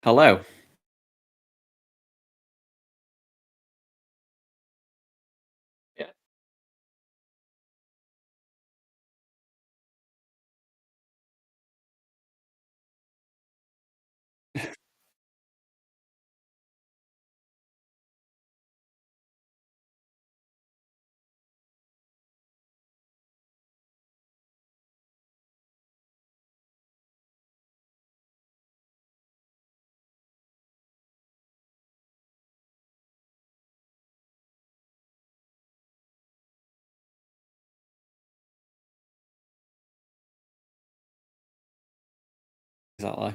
Hello. Yeah. Exactly.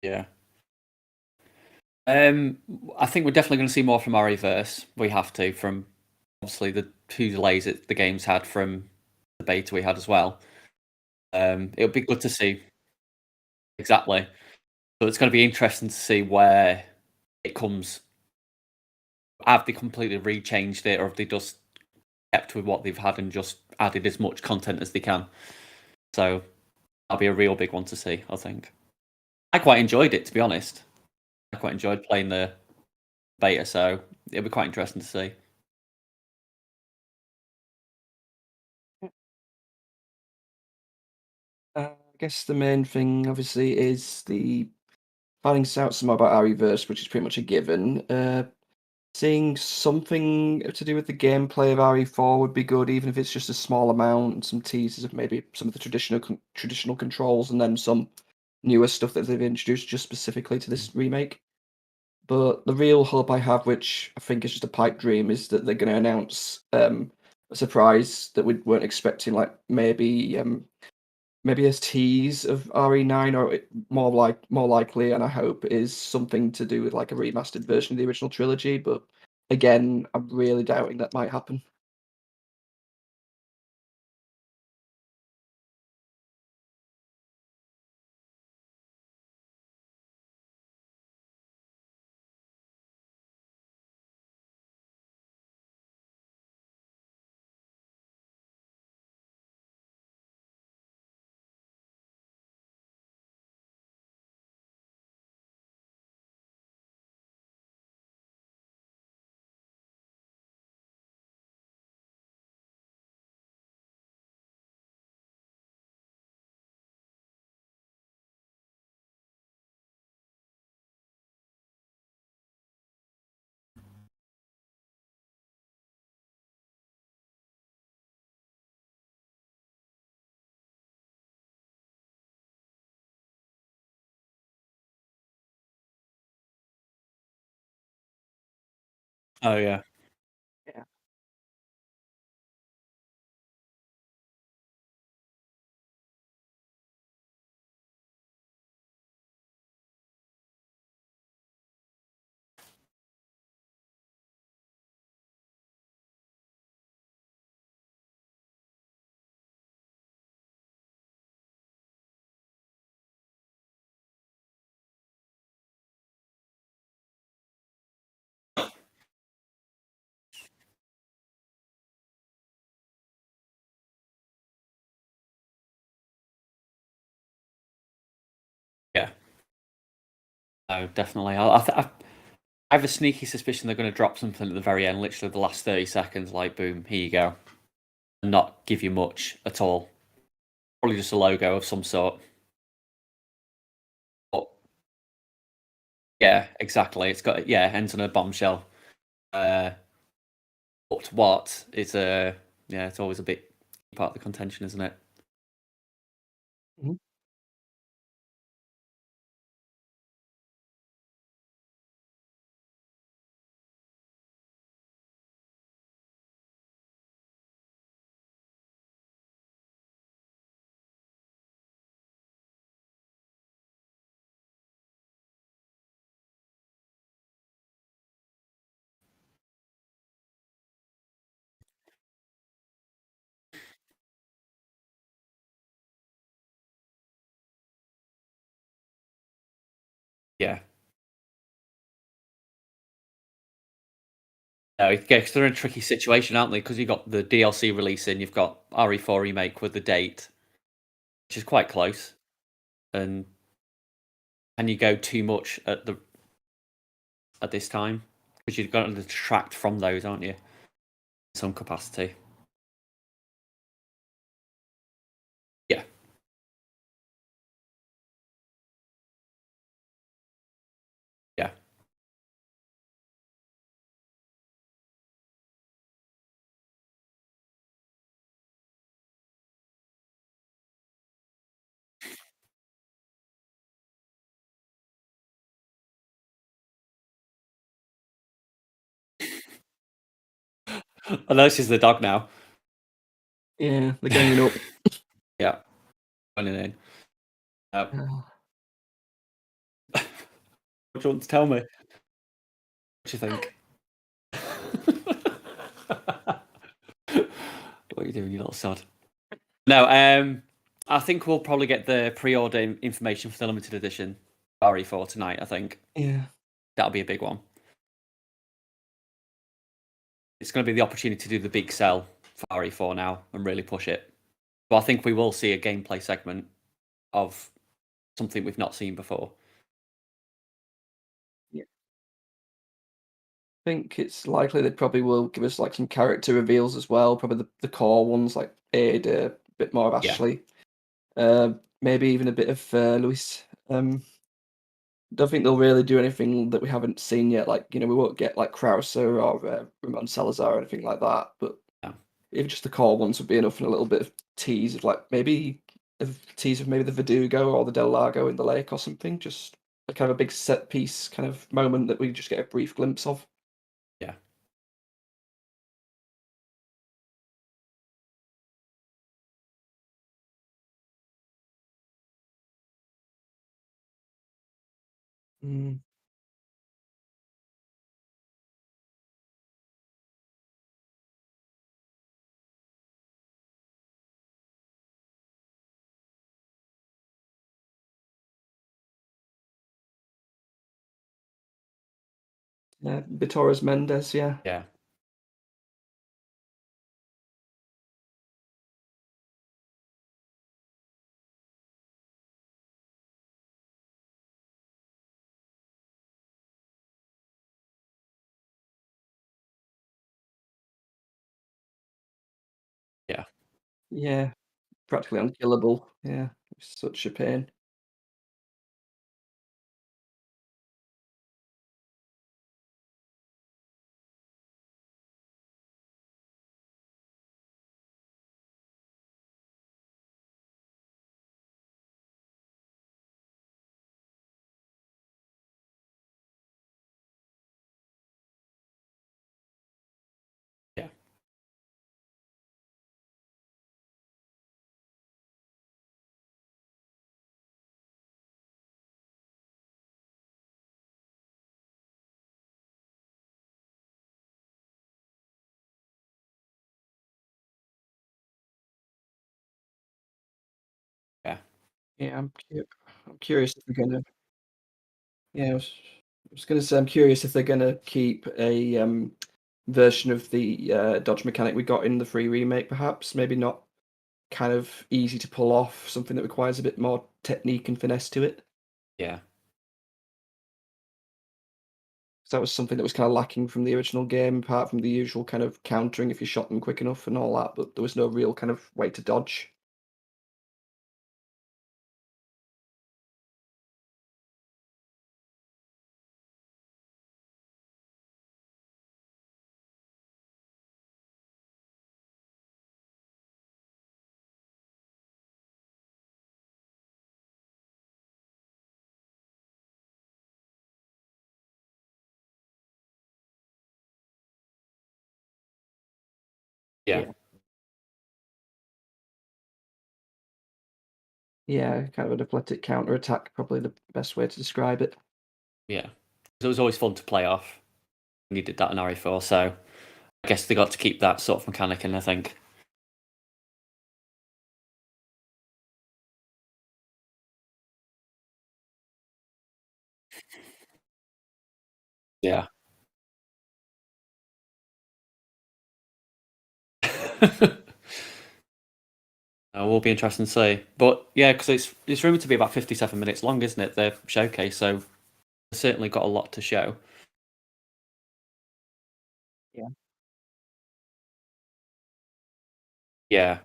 Yeah. Um, I think we're definitely going to see more from RE-verse. We have to, from obviously the 2 delays that the game's had from the beta we had as well. It'll be good to see exactly. So it's going to be interesting to see where it comes. Have they completely rechanged it, or have they just kept with what they've had and just added as much content as they can? So that'll be a real big one to see, I think. I quite enjoyed it, to be honest. I quite enjoyed playing the beta, so it'll be quite interesting to see. I guess the main thing, obviously, is the finding out some more about Ariverse, which is pretty much a given. Seeing something to do with the gameplay of RE4 would be good, even if it's just a small amount and some teasers of maybe some of the traditional controls, and then some newer stuff that they've introduced just specifically to this remake. But the real hope I have, which I think is just a pipe dream, is that they're going to announce a surprise that we weren't expecting, like maybe a tease of RE9, or more likely, and I hope is something to do with like a remastered version of the original trilogy. But again, I'm really doubting that might happen. Oh, yeah. Yeah. Yeah. No, definitely. I have a sneaky suspicion they're going to drop something at the very end, literally the last 30 seconds, like, boom, here you go. And not give you much at all. Probably just a logo of some sort. But yeah, exactly. It's got, yeah, ends on a bombshell. Uh, but what is yeah, it's always a bit part of the contention, isn't it? Mhm. Yeah. No, yeah, 'cause they're in a tricky situation, aren't they? Because 'Cause you've got the DLC releasing, you've got RE4 Remake with the date, which is quite close, and can you go too much at this time? Because 'Cause you're gonna detract from those, aren't you? In some capacity. Yeah, yeah. I know this is the dog now. Yeah, they're ganging up. Yeah, running in. Oh, What do you want to tell me? What do you think? What are you doing, you little sod? No, I think we'll probably get the pre-order information for the limited edition RE4 tonight, I think. yeah. That'll be a big one. It's gonna be the opportunity to do the big sell for RE4 now and really push it. But I think we will see a gameplay segment of something we've not seen before. Yeah. I think it's likely they probably will give us like some character reveals as well. Probably the core ones like Ada, a bit more of Yeah, Ashley, maybe even a bit of Luis. Don't think they'll really do anything that we haven't seen yet. Like we won't get like Krauser or Ramon Salazar or anything like that. But yeah, even just the core ones would be enough, and a little bit of tease of like maybe a tease of maybe the Verdugo or the Del Lago in the lake or something. Just a kind of a big set piece kind of moment that we just get a brief glimpse of. yeah, Mm. Yeah, Vittoris Mendes, yeah. yeah, yeah, Yeah, practically unkillable. Yeah, it's such a pain. yeah, yeah, Yeah, I'm curious if they're gonna. Yeah, I was gonna say I'm curious if they're gonna keep a version of the dodge mechanic we got in the free remake. Perhaps maybe not kind of easy to pull off. Something that requires a bit more technique and finesse to it. yeah, So that was something that was kind of lacking from the original game, apart from the usual kind of countering if you shot them quick enough and all that. But there was no real kind of way to dodge. yeah, Yeah. Yeah, kind of a depletic counter attack, probably the best way to describe it. yeah. So it was always fun to play off. You did that in RE4, so I guess they got to keep that sort of mechanic in, I think. Yeah. Will be interesting to see. But yeah, because it's rumored to be about 57 minutes long, isn't it? The showcase, so they've certainly got a lot to show. Yeah. Yeah,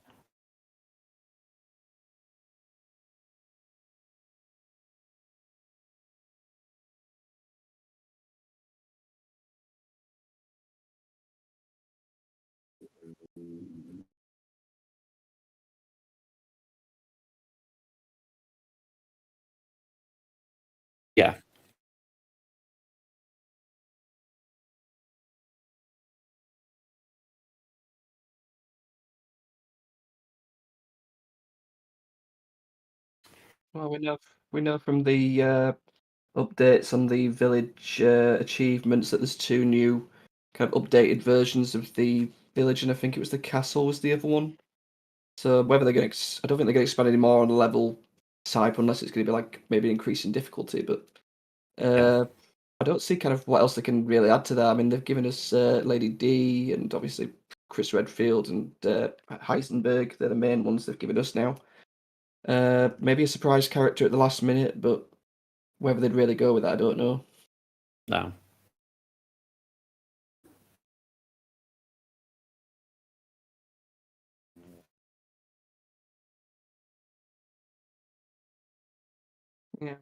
yeah, Well, we know from the updates on the village achievements that there's two new kind of updated versions of the village, and I think it was the castle was the other one. So whether they're going to, I don't think they're going to expand any more on the level type unless it's going to be like maybe increasing difficulty. But yeah, uh, I don't see kind of what else they can really add to that. I mean, they've given us Lady D and obviously Chris Redfield and Heisenberg. They're the main ones they've given us now. Maybe a surprise character at the last minute, but whether they'd really go with that, I don't know. no, Yeah.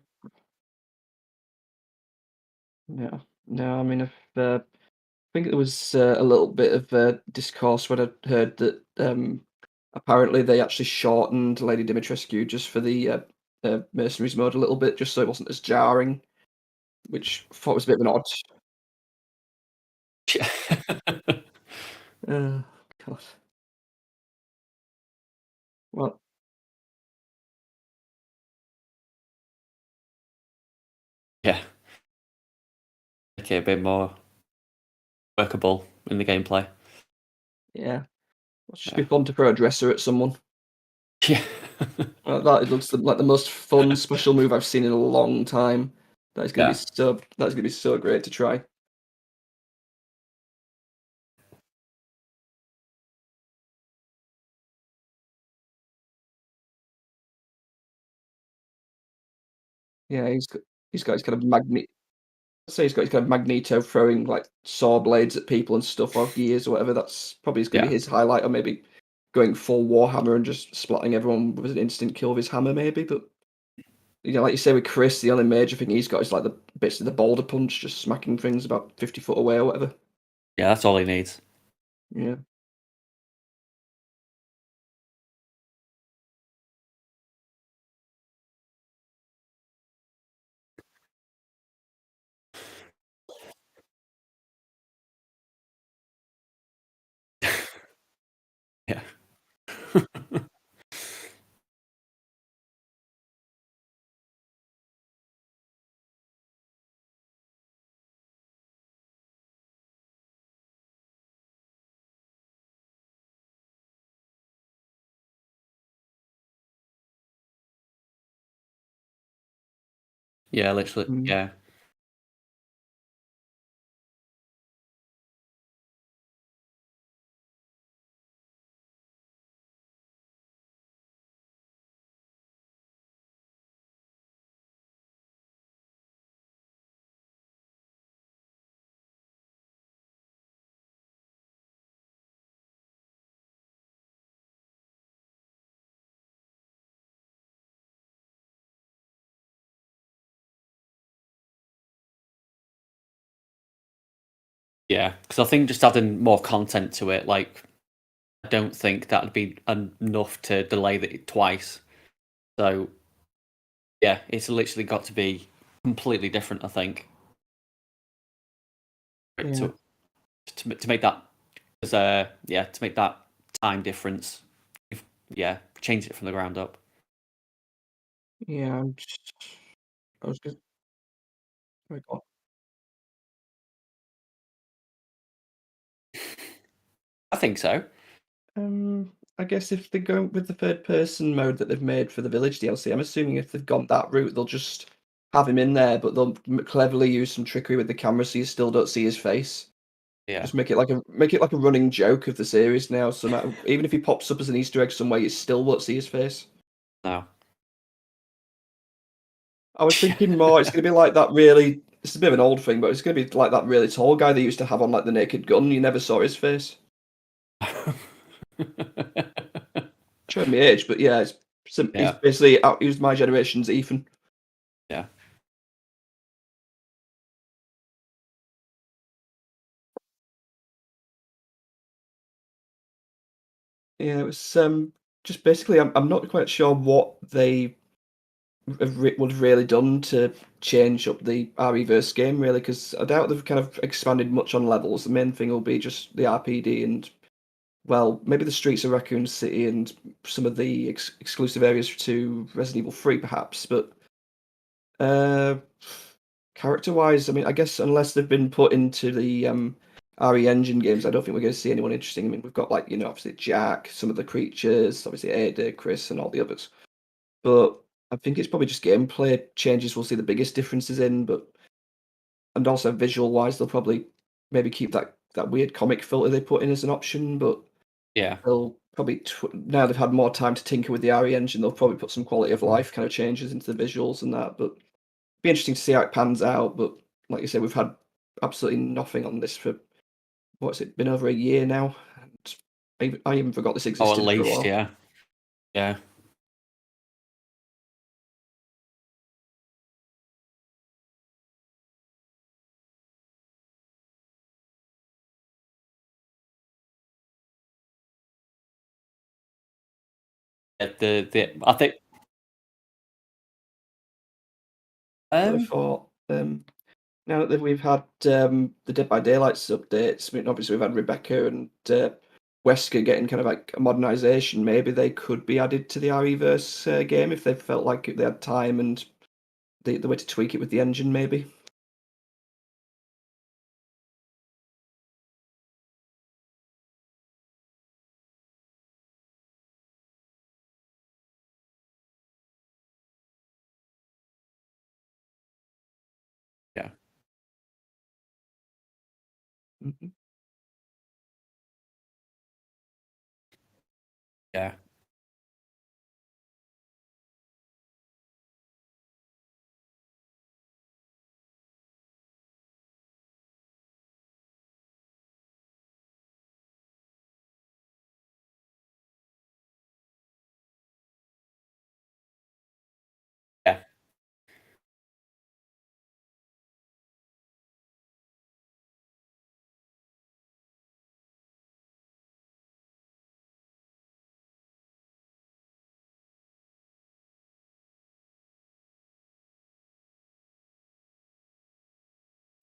Yeah. No, I mean, if I think there was a little bit of discourse when I heard that apparently they actually shortened Lady Dimitrescu just for the mercenaries mode a little bit, just so it wasn't as jarring, which I thought was a bit of an odd. yeah, Uh, God. Well, yeah. Make it a bit more workable in the gameplay. yeah, it'll just Yeah, be fun to throw a dresser at someone. yeah, That it looks like the most fun special move I've seen in a long time. yeah, That's gonna be so great to try. Yeah, he's got his kind of say he's got his kind of Magneto throwing like saw blades at people and stuff or gears or whatever. That's probably is going to yeah, be his highlight, or maybe going full Warhammer and just splatting everyone with an instant kill with his hammer, maybe. But like you say with Chris, the only major thing he's got is like the bits of the boulder punch, just smacking things about 50 foot away or whatever. yeah. That's all he needs. Yeah, Yeah, yeah. Literally, mm, yeah, yeah. Because I think just adding more content to it, like I don't think that'd be enough to delay it twice. So yeah, it's literally got to be completely different. I think yeah, to to make that as yeah, to make that time difference. Yeah, change it from the ground up. yeah. I was just, sorry, go on. I think so. I guess if they're going with the third person mode that they've made for the Village DLC, I'm assuming if they've gone that route, they'll just have him in there, but they'll cleverly use some trickery with the camera so you still don't see his face. Yeah. Just make it like a running joke of the series now. So even if he pops up as an Easter egg somewhere, you still won't see his face. No. I was thinking more. It's gonna be like that really. It's a bit of an old thing, but it's gonna be like that really tall guy they used to have on like the Naked Gun. You never saw his face. Showing me age, but yeah, he's Yeah. basically out. He was my generation's Ethan. Yeah. Yeah, it was just basically. I'm not quite sure what they would have really done to change up the RE-verse game, really, because I doubt they've kind of expanded much on levels. The main thing will be just the RPD and, well, maybe the streets of Raccoon City and some of the exclusive areas to Resident Evil 3, perhaps. But uh, character-wise, I mean, I guess unless they've been put into the RE Engine games, I don't think we're going to see anyone interesting. I mean, we've got, like, obviously Jack, some of the creatures, obviously Ada, Chris, and all the others. But I think it's probably just gameplay changes we'll see the biggest differences in, and also visual wise, they'll probably maybe keep that weird comic filter they put in as an option, but Yeah. they'll probably now they've had more time to tinker with the RE engine, they'll probably put some quality of life kind of changes into the visuals and that. But be interesting to see how it pans out. But like you said, we've had absolutely nothing on this for what's it been over a year now, and I even forgot this Oh, at existed for a least, while. yeah. Yeah. The I think, But I um, thought now that we've had the Dead by Daylight's updates, I mean, obviously we've had Rebecca and Wesker getting kind of like a modernization. Maybe they could be added to the RE-verse game if they felt like they had time and the way to tweak it with the engine, maybe. yeah. Mhm. Yeah. Yeah.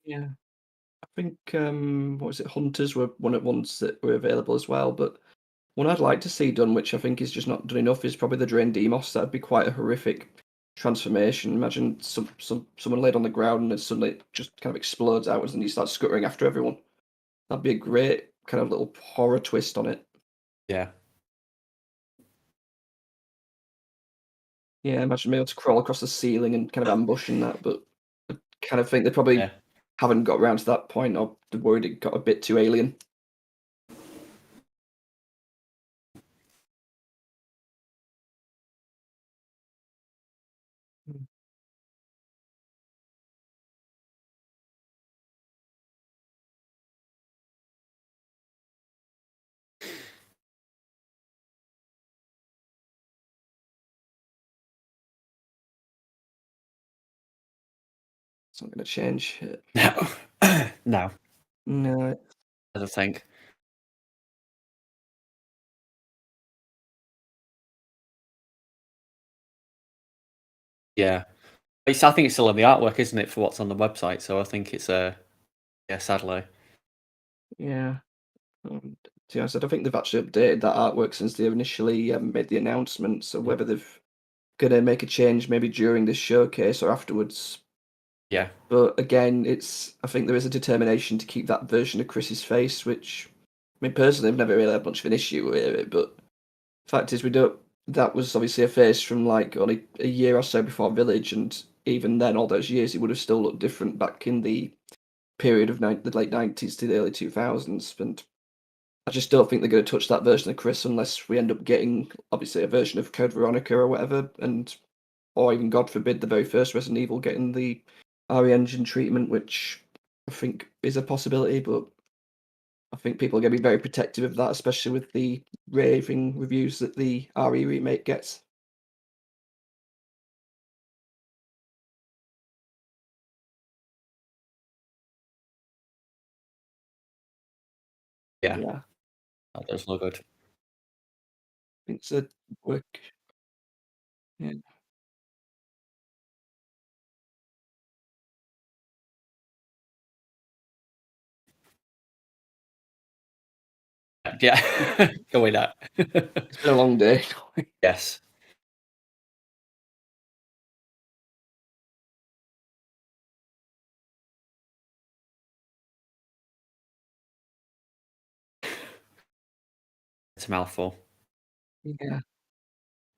Yeah, I think what was it? Hunters were one of the ones that were available as well, but one I'd like to see done, which I think is just not done enough, is probably the Drain Demos. That'd be quite a horrific transformation. Imagine someone laid on the ground and then suddenly it just kind of explodes outwards and you start scuttering after everyone. That'd be a great kind of little horror twist on it. Yeah. Yeah, imagine being able to crawl across the ceiling and kind of ambushing that, but I kind of think they probably Yeah. haven't got around to that point, or they're worried it got a bit too alien. Mm. It's not going to change. No. No, No, I don't think. Yeah. I think it's still in the artwork, isn't it, for what's on the website? So I think it's, yeah, sadly. yeah. To be honest, I don't think they've actually updated that artwork since they initially made the announcement. So Mm. whether they've going to make a change maybe during this showcase or afterwards. Yeah. But again, I think there is a determination to keep that version of Chris's face, which I mean personally I've never really had much of an issue with it, but fact is we don't that was obviously a face from like only a year or so before Village, and even then, all those years, it would have still looked different back in the period of the late 90s to the early 2000s. And I just don't think they're going to touch that version of Chris unless we end up getting, obviously, a version of Code Veronica or whatever, and or even, God forbid, the very first Resident Evil getting the RE Engine treatment, which I think is a possibility, but I think people are going to be very protective of that, especially with the raving reviews that the RE remake gets. Yeah, Yeah, I that does look good. think it's a work. Yeah. Yeah, go with that. It's been a long day. Yes. It's a mouthful. Yeah.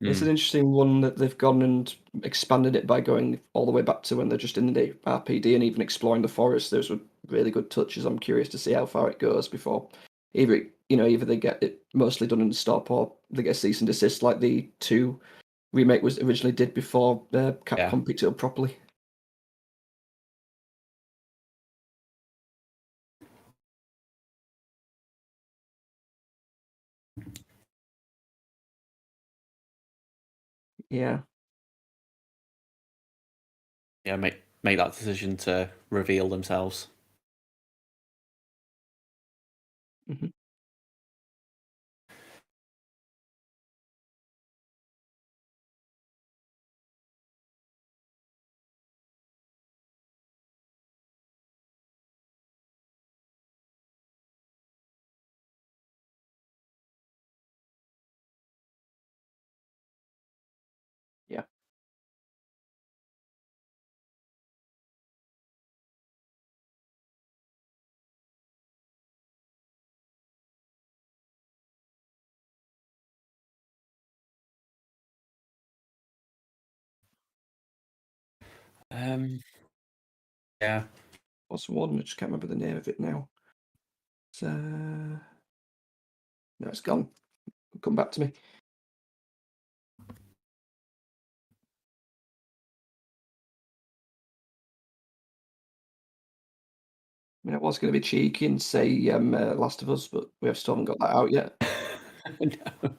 It's an Mm, interesting one that they've gone and expanded it by going all the way back to when they're just in the RPD and even exploring the forest. Those were really good touches. I'm curious to see how far it goes before either they get it mostly done and stop or they get cease and desist like the 2 remake was originally did before yeah, Capcom picked it up properly. Yeah. yeah, make that decision to reveal themselves. Mhm. Yeah. Um, yeah. What's one? I just can't remember the name of it now. It's, no, it's gone. Come back to me. I mean, I was going to be cheeky and say Last of Us, but we still haven't got that out yet. No.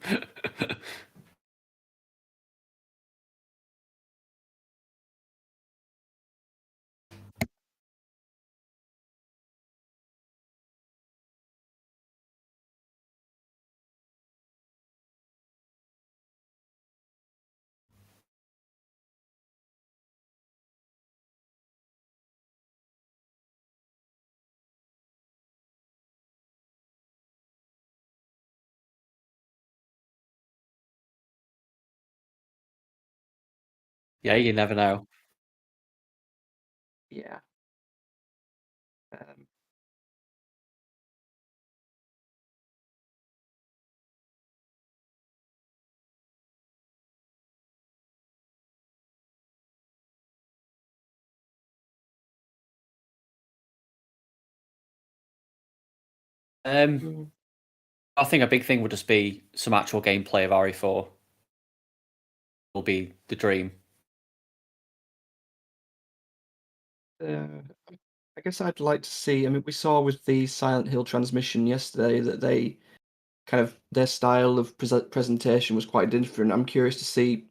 Yeah, you never know. Yeah. Um, Um, mm, I think a big thing would just be some actual gameplay of RE4 will be the dream. uh, I guess I'd like to see. I mean, we saw with the Silent Hill transmission yesterday that they kind of their style of presentation was quite different. I'm curious to see.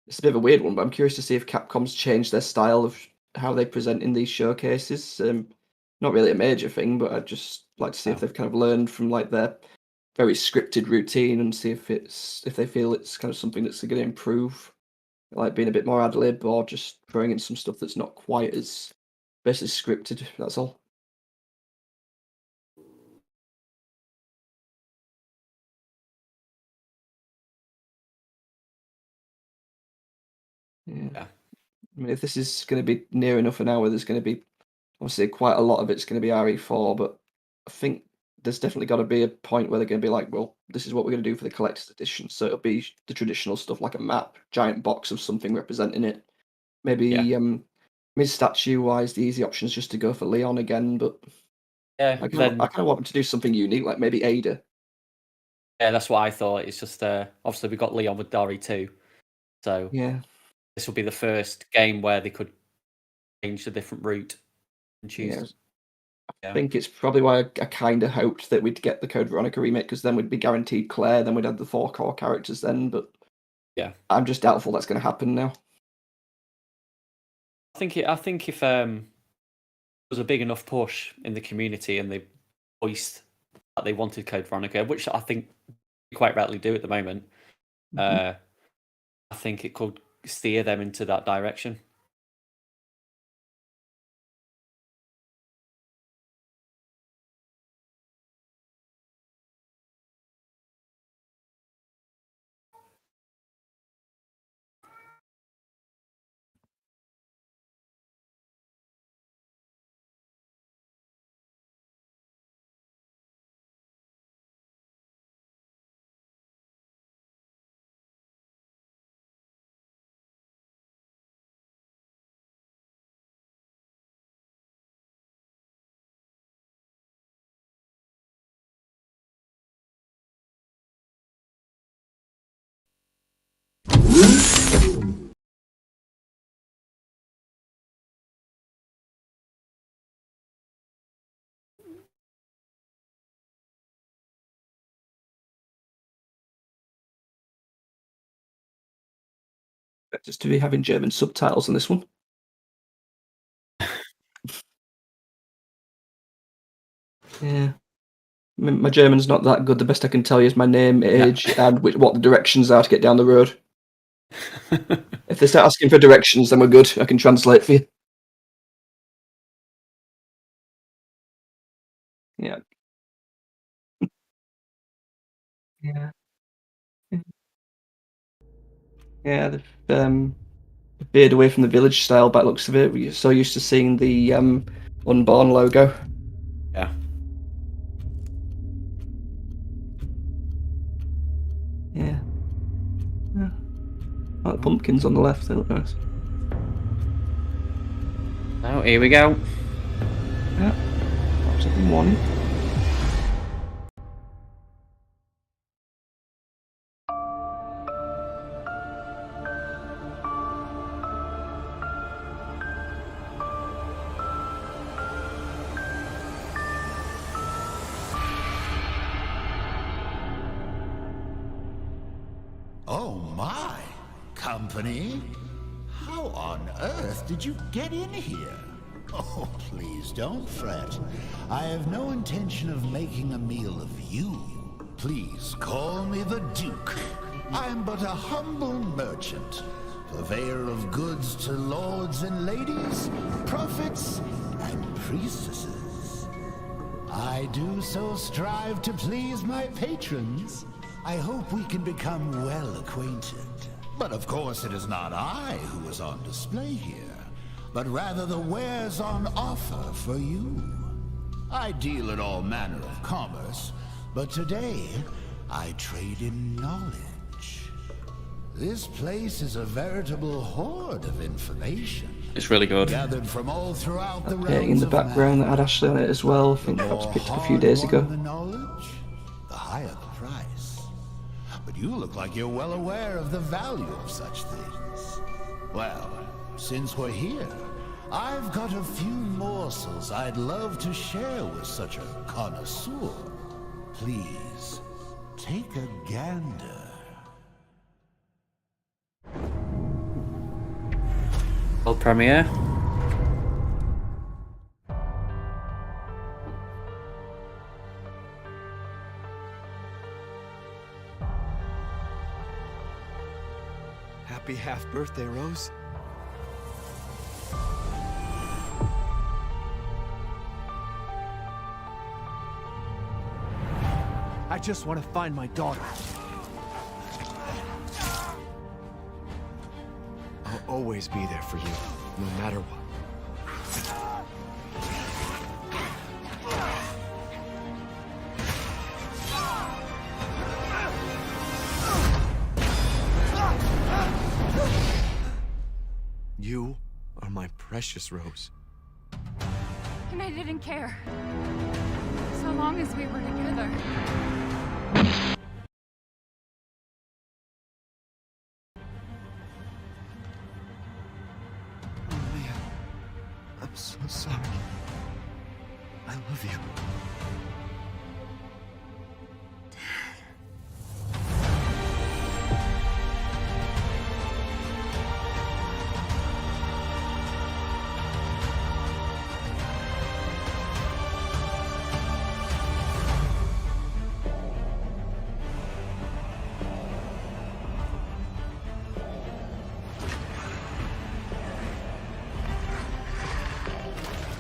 It's a bit of a weird one, but I'm curious to see if Capcom's changed their style of how they present in these showcases. Not really a major thing, but I'd just like to see if Oh, they've kind of learned from like their very scripted routine and see if they feel it's kind of something that's going to improve, like being a bit more ad lib or just throwing in some stuff that's not quite as basically scripted. That's all. Yeah. yeah. I mean, if this is going to be near enough an hour, there's going to be obviously quite a lot of it's going to be RE4, but I think there's definitely got to be a point where they're going to be like, well, this is what we're going to do for the collector's edition. So it'll be the traditional stuff like a map, giant box of something representing it, Yeah. Maybe statue-wise, the easy option is just to go for Leon again, but Yeah, I but kind of then want them to do something unique, like maybe Ada. yeah, that's what I thought. It's just obviously we got Leon with RE2, so Yeah, this will be the first game where they could change a different route and yeah. choose. I Yeah, think it's probably why I kind of hoped that we'd get the Code Veronica remake, because then we'd be guaranteed Claire, then we'd have the 4 core characters then, but yeah. I'm just doubtful that's going to happen now. I think if was a big enough push in the community and they voiced that they wanted Code Veronica, which I think they quite rightly do at the moment. Mhm. Uh, I think it could steer them into that direction. Just to be having German subtitles on this one. Yeah. My German's not that good. The best I can tell you is my name, Yeah. age, and what the directions are to get down the road. If they start asking for directions, then we're good. I can translate for you. Yeah. Yeah. Yeah, they've veered away from the village style by the looks of it. We're so used to seeing the Unborn logo. Yeah. Yeah. Yeah. Like the pumpkins on the left, they look nice. Oh, here we go. Yeah. Absolutely warning. Oh my! Company? How on earth did you get in here? Oh, please don't fret. I have no intention of making a meal of you. Please call me the Duke. I am but a humble merchant, purveyor of goods to lords and ladies, prophets and priestesses. I do so strive to please my patrons. I hope we can become well acquainted. But of course it is not I who is on display here, but rather the wares on offer for you. I deal in all manner of commerce, but today I trade in knowledge. This place is a veritable hoard of information. It's really good. Gathered from all throughout the Painting in the background that had Ashley on it as well. I think that was picked up a few days ago. The knowledge, the higher the price. But you look like you're well aware of the value of such things. Well, since we're here, I've got a few morsels I'd love to share with such a connoisseur. Please, take a gander. World premiere. Happy half-birthday, Rose. I just want to find my daughter. I'll always be there for you, no matter what. You precious, Rose. And I didn't care. So long as we were together. Oh man, I'm so sorry. I love you.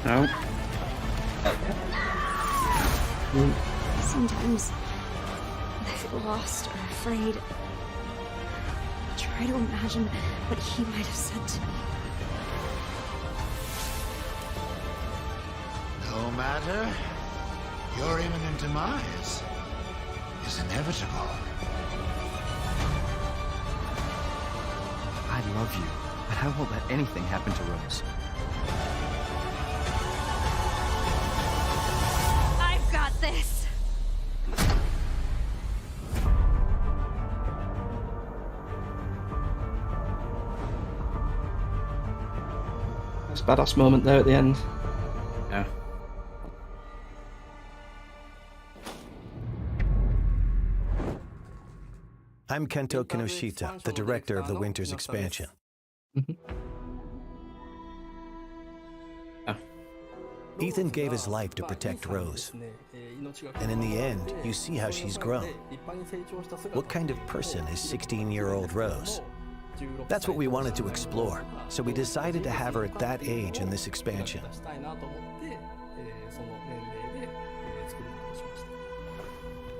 No. Sometimes when I feel lost or afraid, I try to imagine what he might have said to me. No matter, your imminent demise is inevitable. I love you, but I won't let anything happen to Rose. I've got this! Nice badass moment there at the end. Yeah. I'm Kento Kinoshita, the director of the Winter's expansion. Ethan gave his life to protect Rose. And in the end, you see how she's grown. What kind of person is 16-year-old Rose? That's what we wanted to explore, so we decided to have her at that age in this expansion.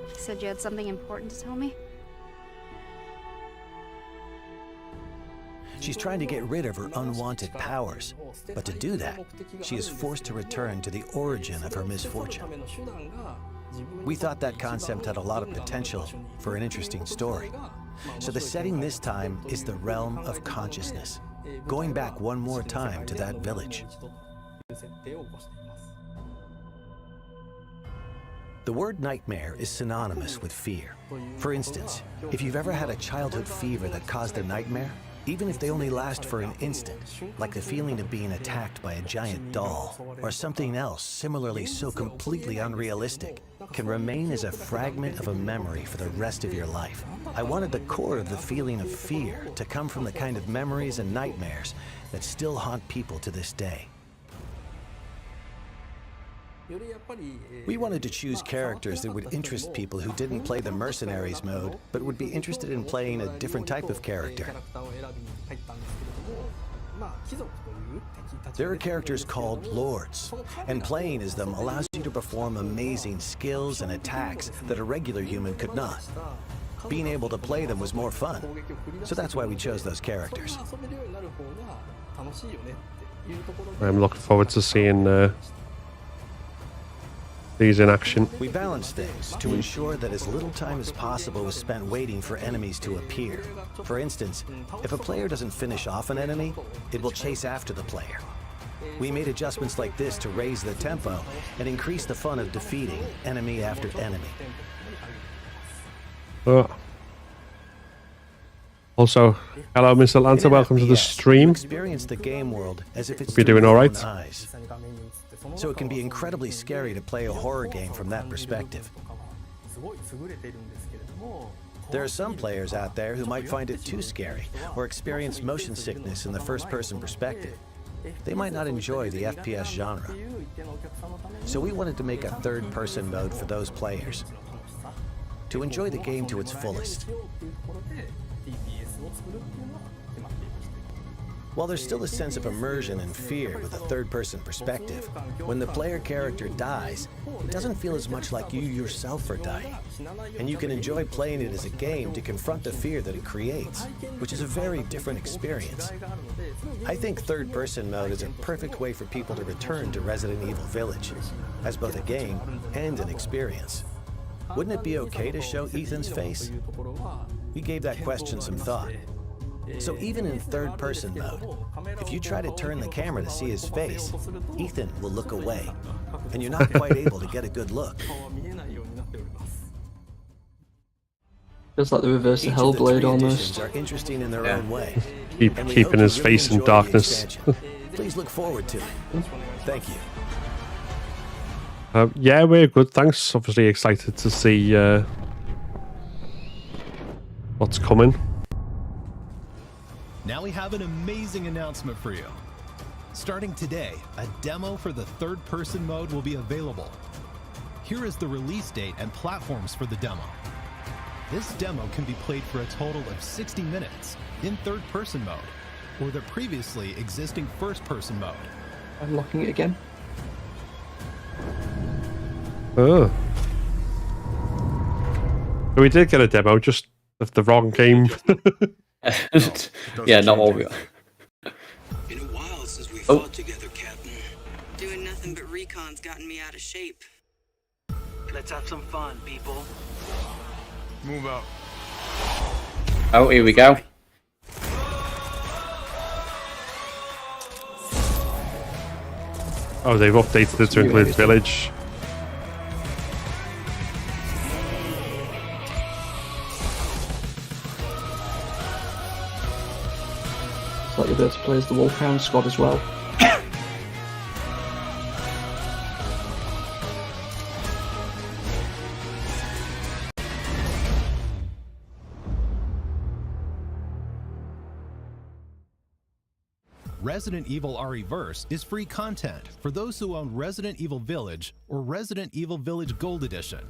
You said you had something important to tell me? She's trying to get rid of her unwanted powers, but to do that, she is forced to return to the origin of her misfortune. We thought that concept had a lot of potential for an interesting story. So the setting this time is the realm of consciousness, going back one more time to that village. The word nightmare is synonymous with fear. For instance, if you've ever had a childhood fever that caused a nightmare, even if they only last for an instant, like the feeling of being attacked by a giant doll, or something else similarly so completely unrealistic, can remain as a fragment of a memory for the rest of your life. I wanted the core of the feeling of fear to come from the kind of memories and nightmares that still haunt people to this day. We wanted to choose characters that would interest people who didn't play the Mercenaries mode, but would be interested in playing a different type of character. There are characters called Lords, and playing as them allows you to perform amazing skills and attacks that a regular human could not. Being able to play them was more fun, so that's why we chose those characters. I'm looking forward to seeing these in action. We balanced things to ensure that as little time as possible was spent waiting for enemies to appear. For instance, if a player doesn't finish off an enemy, it will chase after the player. We made adjustments like this to raise the tempo and increase the fun of defeating enemy after enemy. Also, hello, Miss Atlanta. Welcome to the stream. Experience the game world as if it's Hope you're doing all right. So it can be incredibly scary to play a horror game from that perspective. There are some players out there who might find it too scary or experience motion sickness in the first-person perspective. They might not enjoy the FPS genre. So we wanted to make a third-person mode for those players to enjoy the game to its fullest. While there's still a sense of immersion and fear with a third-person perspective, when the player character dies, it doesn't feel as much like you yourself are dying. And you can enjoy playing it as a game to confront the fear that it creates, which is a very different experience. I think third-person mode is a perfect way for people to return to Resident Evil Village, as both a game and an experience. Wouldn't it be okay to show Ethan's face? We gave that question some thought. So even in third-person mode, if you try to turn the camera to see his face, Ethan will look away, and you're not quite able to get a good look. Feels like the reverse of Each of the Hellblade 3 almost. editions are interesting in their own way. Keeping his face in darkness. Please look forward to it. Thank you. Yeah, we're good. Thanks. Obviously excited to see what's coming. Now we have an amazing announcement for you. Starting today, a demo for the third-person mode will be available. Here is the release date and platforms for the demo. This demo can be played for a total of 60 minutes in third-person mode, or the previously existing first-person mode. Unlocking it again. Oh. We did get a demo, just of the wrong game. Yeah, not all we are. Been a while since we fought together, Captain. Doing nothing but recon's gotten me out of shape. Let's have some fun, people. Move out. Oh, here we go. Oh, they've updated it to include Village. It's like you'll be able to play as the Wolfhound squad as well. Resident Evil RE-Verse is free content for those who own Resident Evil Village or Resident Evil Village Gold Edition.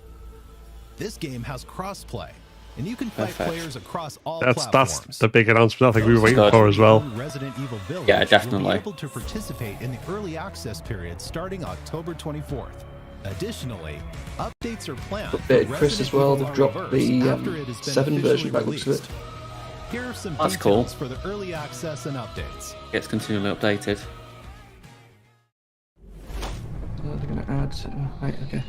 This game has crossplay, and you can fight players across all platforms. That's the big announcement I think we were waiting for as well. Resident Evil Village Yeah, definitely. will be able to participate in the early access period starting October 24th. Additionally, updates are planned. Updated Chris as well. They've dropped the 7 version by the looks of it. Here are some That's details cool. for the early access and updates. Gets continually updated. They're going to add. Right, okay.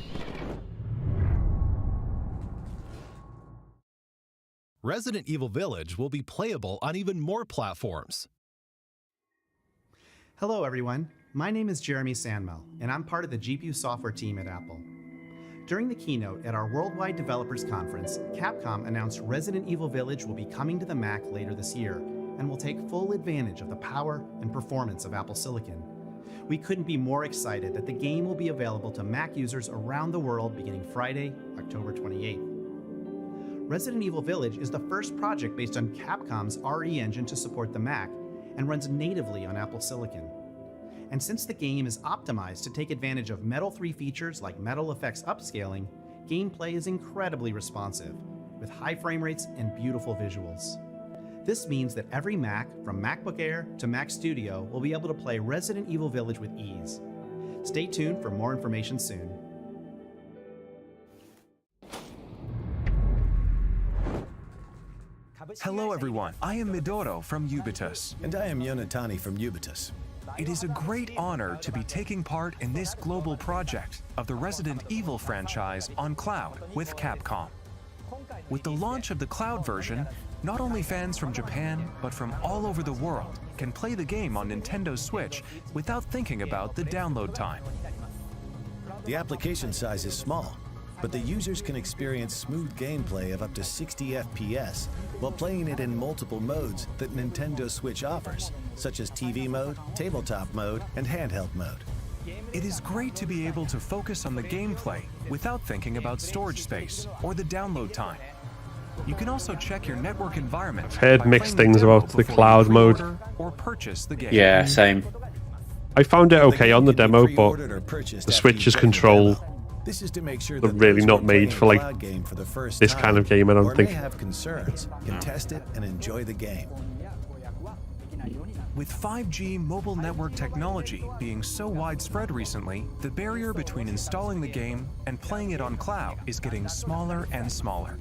Resident Evil Village will be playable on even more platforms. Hello everyone, my name is Jeremy Sandmel, and I'm part of the GPU software team at Apple. During the keynote at our Worldwide Developers Conference, Capcom announced Resident Evil Village will be coming to the Mac later this year, and will take full advantage of the power and performance of Apple Silicon. We couldn't be more excited that the game will be available to Mac users around the world beginning Friday, October 28th. Resident Evil Village is the first project based on Capcom's RE engine to support the Mac, and runs natively on Apple Silicon. And since the game is optimized to take advantage of Metal 3 features like Metal Effects upscaling, gameplay is incredibly responsive, with high frame rates and beautiful visuals. This means that every Mac, from MacBook Air to Mac Studio, will be able to play Resident Evil Village with ease. Stay tuned for more information soon. Hello everyone, I am Midoro from Ubitus. And I am Yonatani from Ubitus. It is a great honor to be taking part in this global project of the Resident Evil franchise on cloud with Capcom. With the launch of the cloud version, not only fans from Japan, but from all over the world can play the game on Nintendo Switch without thinking about the download time. The application size is small, but the users can experience smooth gameplay of up to 60 FPS while playing it in multiple modes that Nintendo Switch offers, such as TV mode, tabletop mode, and handheld mode. It is great to be able to focus on the gameplay without thinking about storage space or the download time. You can also check your network environment. I've heard mixed things about the cloud mode. Or purchase the game. Yeah, same. I found it okay on the demo, but the Switch's control This is to make sure they're that really those not who are made playing for a like cloud game for the first this time kind of game, I don't or think. may have concerns, can test it and enjoy the game. With 5G mobile network technology being so widespread recently, the barrier between installing the game and playing it on cloud is getting smaller and smaller.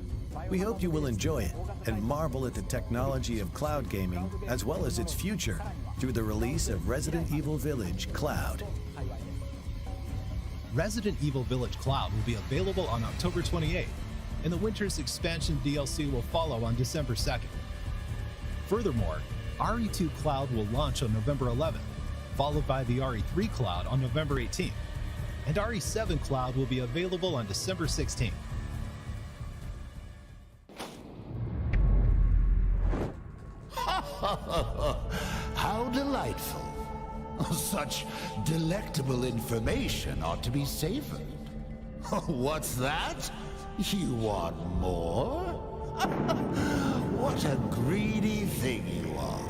We hope you will enjoy it and marvel at the technology of cloud gaming as well as its future through the release of Resident Evil Village Cloud. Resident Evil Village Cloud will be available on October 28th, and the Winter's Expansion DLC will follow on December 2nd. Furthermore, RE2 Cloud will launch on November 11th, followed by the RE3 Cloud on November 18th, and RE7 Cloud will be available on December 16th. How delightful. Such delectable information ought to be savored. What's that? You want more? What a greedy thing you are.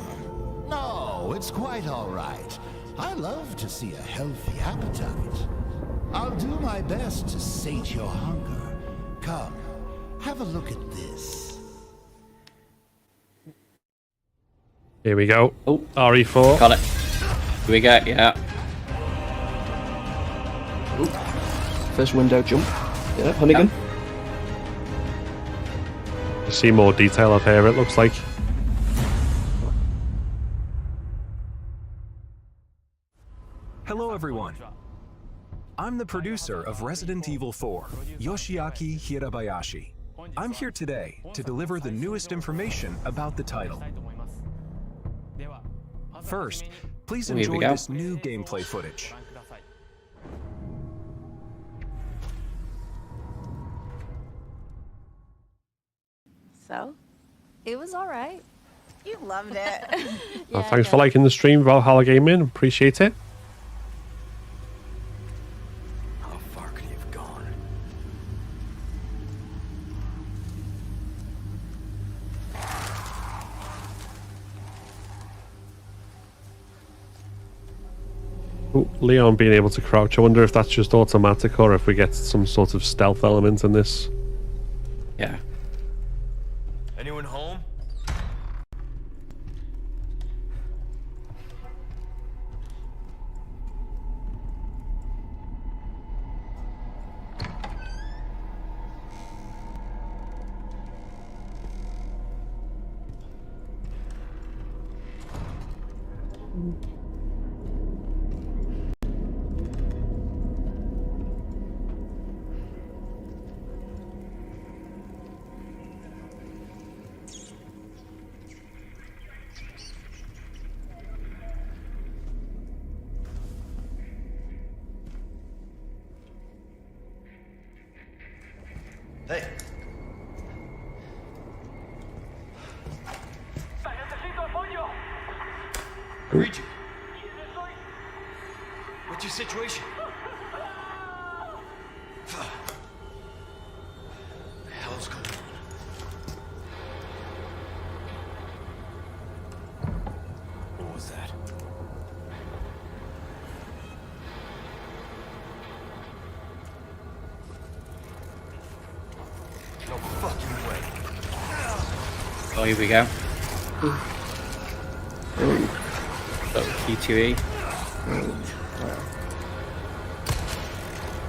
No, it's quite all right. I love to see a healthy appetite. I'll do my best to sate your hunger. Come, have a look at this. Here we go. Oh, RE4. Got it. Here we go, yeah. Ooh. First window jump. Yeah, Hunnigan. You see more detail up here, it looks like. Hello, everyone. I'm the producer of Resident Evil 4, Yoshiaki Hirabayashi. I'm here today to deliver the newest information about the title. First, please enjoy this new gameplay footage. So, it was alright. You loved it. Well, thanks for liking the stream, Valhalla Gaming. Appreciate it. How far could he have gone? Ooh, Leon being able to crouch. I wonder if that's just automatic or if we get some sort of stealth element in this. Yeah. Anyone home? Hey. I read you. What's your situation? What the hell's going on? What was that? No fucking way. Oh, here we go. So, Q2E.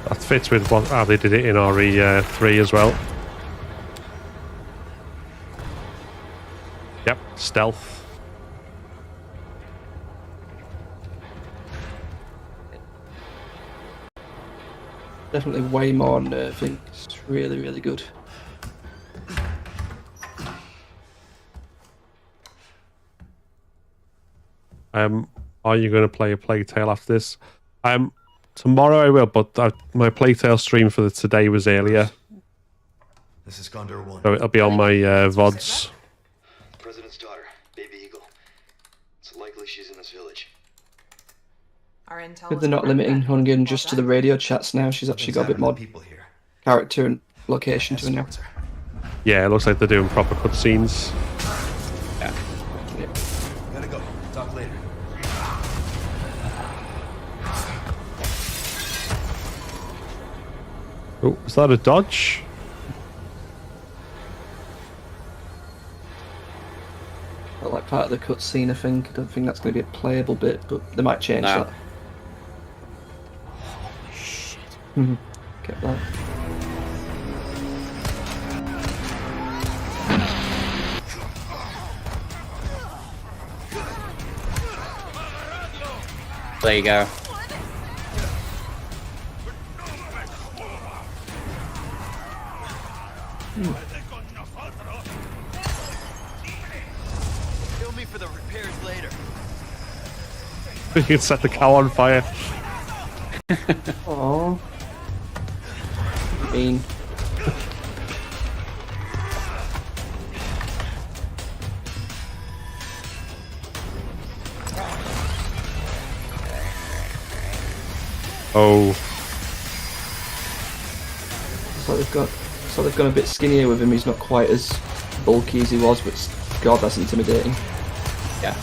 That fits with what how they did it in RE3 as well. Yep, stealth. Definitely way more nerving. It's really, really good. Are you going to play a Plague Tale after this? Tomorrow I will, but my Plague Tale stream for today was earlier. This is Condor 1. So it'll be on my VODs. President's daughter, Baby Eagle. It's likely she's in this village. Our intel But they're not limiting Hunnigan just to the radio chats now. She's actually got a bit more character and location to her now. Yeah, it looks like they're doing proper cutscenes. Yeah. Gotta go. Talk later. Oh, is that a dodge? Not like part of the cutscene, I think. I don't think that's going to be a playable bit, but they might change that. Holy shit. Get that. There you go. me for the repairs later. You can set the cow on fire. Oh. Mean. Oh. So they've gone a bit skinnier with him. He's not quite as bulky as he was, but God, that's intimidating. Yeah.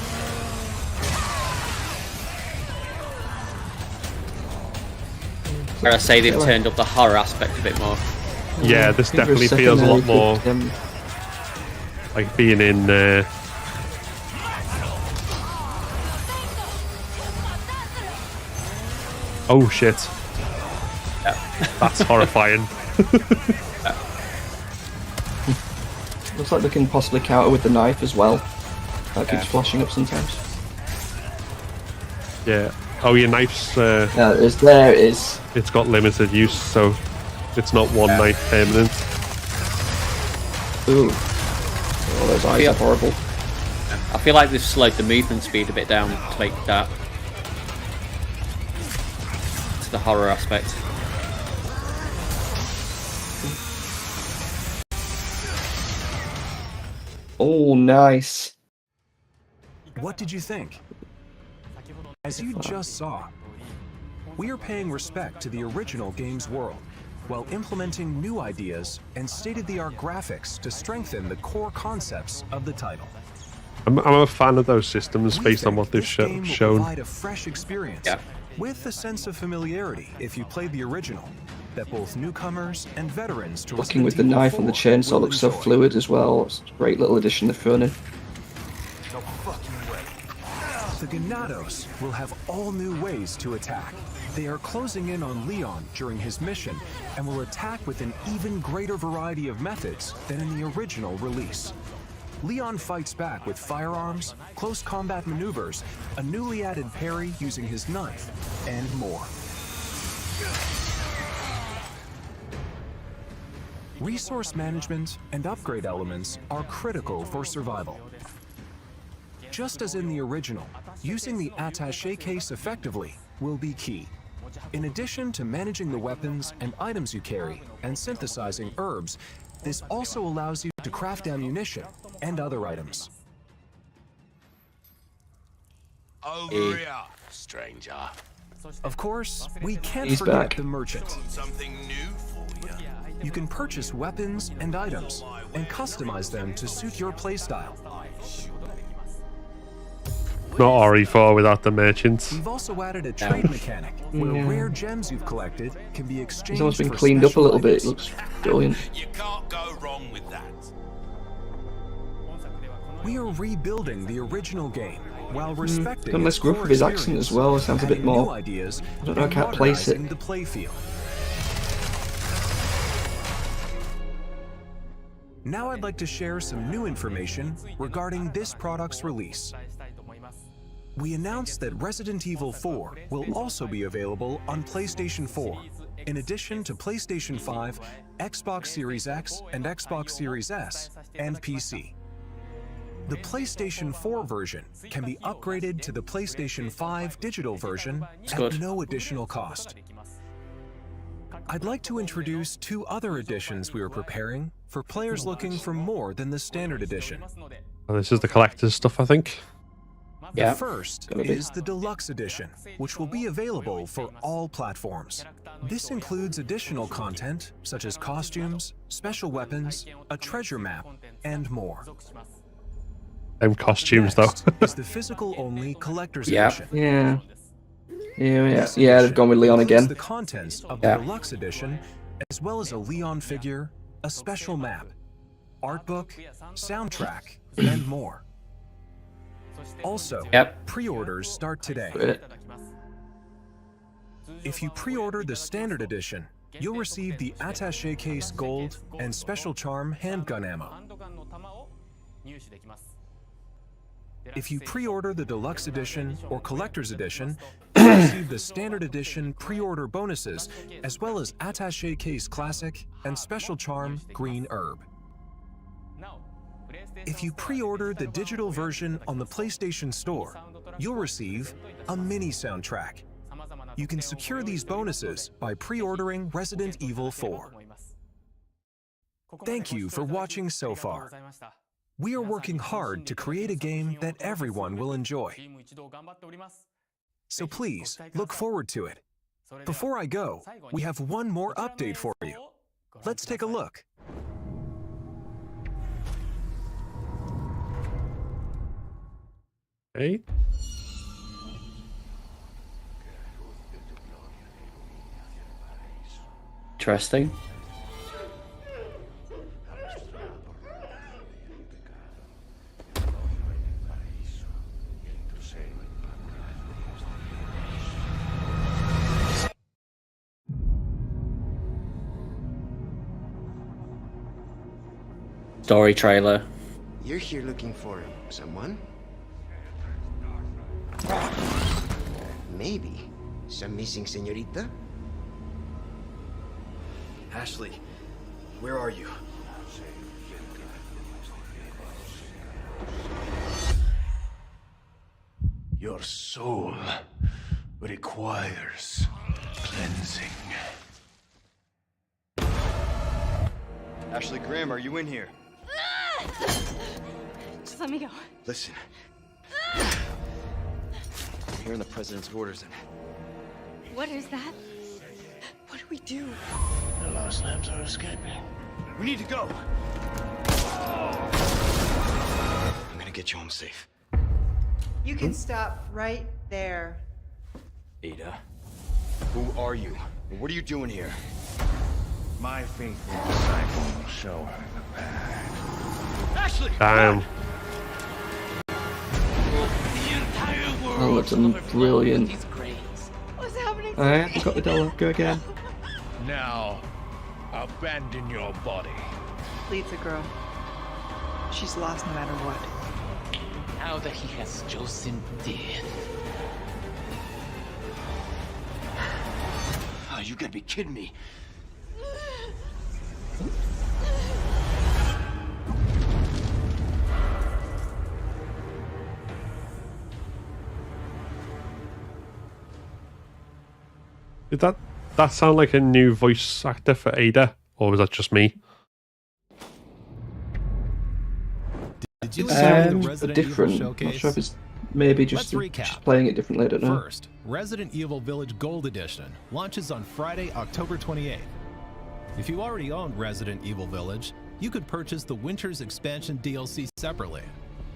Where I say they've turned up the horror aspect a bit more. Yeah, this definitely feels a lot more like being in. Oh shit! Yeah. That's horrifying. Looks like they can possibly counter with the knife as well. That keeps flashing up sometimes. Yeah. Oh, your knife's. Yeah, there it is. It's got limited use, so it's not one knife permanent. Ooh. Oh, those eyes are horrible. I feel like they've slowed the movement speed a bit down to make that to the horror aspect. Oh, nice. What did you think? As you just saw, we are paying respect to the original game's world, while implementing new ideas and state-of-the-art graphics to strengthen the core concepts of the title. I'm a fan of those systems based on what they've shown. Provide a fresh experience with a sense of familiarity if you played the original, that both newcomers and veterans to Working with the knife and the chainsaw looks so fluid as well. It's a great little addition they've thrown in. The Ganados will have all new ways to attack. They are closing in on Leon during his mission and will attack with an even greater variety of methods than in the original release. Leon fights back with firearms, close combat maneuvers, a newly added parry using his knife, and more. Resource management and upgrade elements are critical for survival. Just as in the original, using the attaché case effectively will be key. In addition to managing the weapons and items you carry and synthesizing herbs, this also allows you to craft ammunition and other items. Over here, stranger. Of course, we can't He's forget back. the merchant. Something new for you. You can purchase weapons and items and customize them to suit your playstyle. Not RE4 without the merchants. We've also added a trade mechanic where rare gems you've collected can be exchanged. He's almost been for cleaned up a special little bit. It items. looks brilliant. You can't go wrong with that. We are rebuilding the original game while respecting Got less its growth core with his accent experience, as well. It sounds a bit adding new more. ideas I don't know. I and can't place it. modernizing the play field. Now I'd like to share some new information regarding this product's release. We announced that Resident Evil 4 will also be available on PlayStation 4, in addition to PlayStation 5, Xbox Series X and Xbox Series S, and PC. The PlayStation 4 version can be upgraded to the PlayStation 5 digital version at no additional cost. I'd like to introduce two other editions we are preparing for players looking for more than the standard edition. Oh, this is the collector's stuff, I think. The first is the Deluxe Edition, which will be available for all platforms. This includes additional content such as costumes, special weapons, a treasure map, and more. Them costumes, though. Is the physical-only collector's edition. Yeah. Yeah, they've gone with Leon again. The contents of the Deluxe Edition, as well as a Leon figure, a special map, art book, soundtrack, and more. Also, pre-orders start today. If you pre-order the Standard Edition, you'll receive the Attaché Case Gold and Special Charm handgun ammo. If you pre-order the Deluxe Edition or Collector's Edition, you'll receive the Standard Edition pre-order bonuses, as well as Attaché Case Classic and Special Charm Green Herb. If you pre-order the digital version on the PlayStation Store, you'll receive a mini soundtrack. You can secure these bonuses by pre-ordering Resident Evil 4. Thank you for watching so far. We are working hard to create a game that everyone will enjoy. So please, look forward to it. Before I go, we have one more update for you. Let's take a look. Okay. Interesting. Story trailer. You're here looking for someone? Maybe some missing señorita? Ashley, where are you? Your soul requires cleansing. Ashley Graham, are you in here? Just let me go. Listen. I'm hearing the president's orders and What is that? What do we do? The lost lambs are escaping. we need to go. I'm gonna get you home safe. You can stop right there. Ada, who are you? And what are you doing here? My faithful disciple will show her the path. Ashley! Damn. Oh, looks brilliant. What's happening? Alright, got the dollar. Go again. Now, abandon your body. Leave the girl. She's lost no matter what. Now that he has chosen death. Oh, you gotta be kidding me. Did that sound like a new voice actor for Ada, or was that just me? Did you Different. Not sure if it's maybe just playing it differently. I don't know. First, Resident Evil Village Gold Edition launches on Friday, October 28th. If you already own Resident Evil Village, you could purchase the Winter's Expansion DLC separately.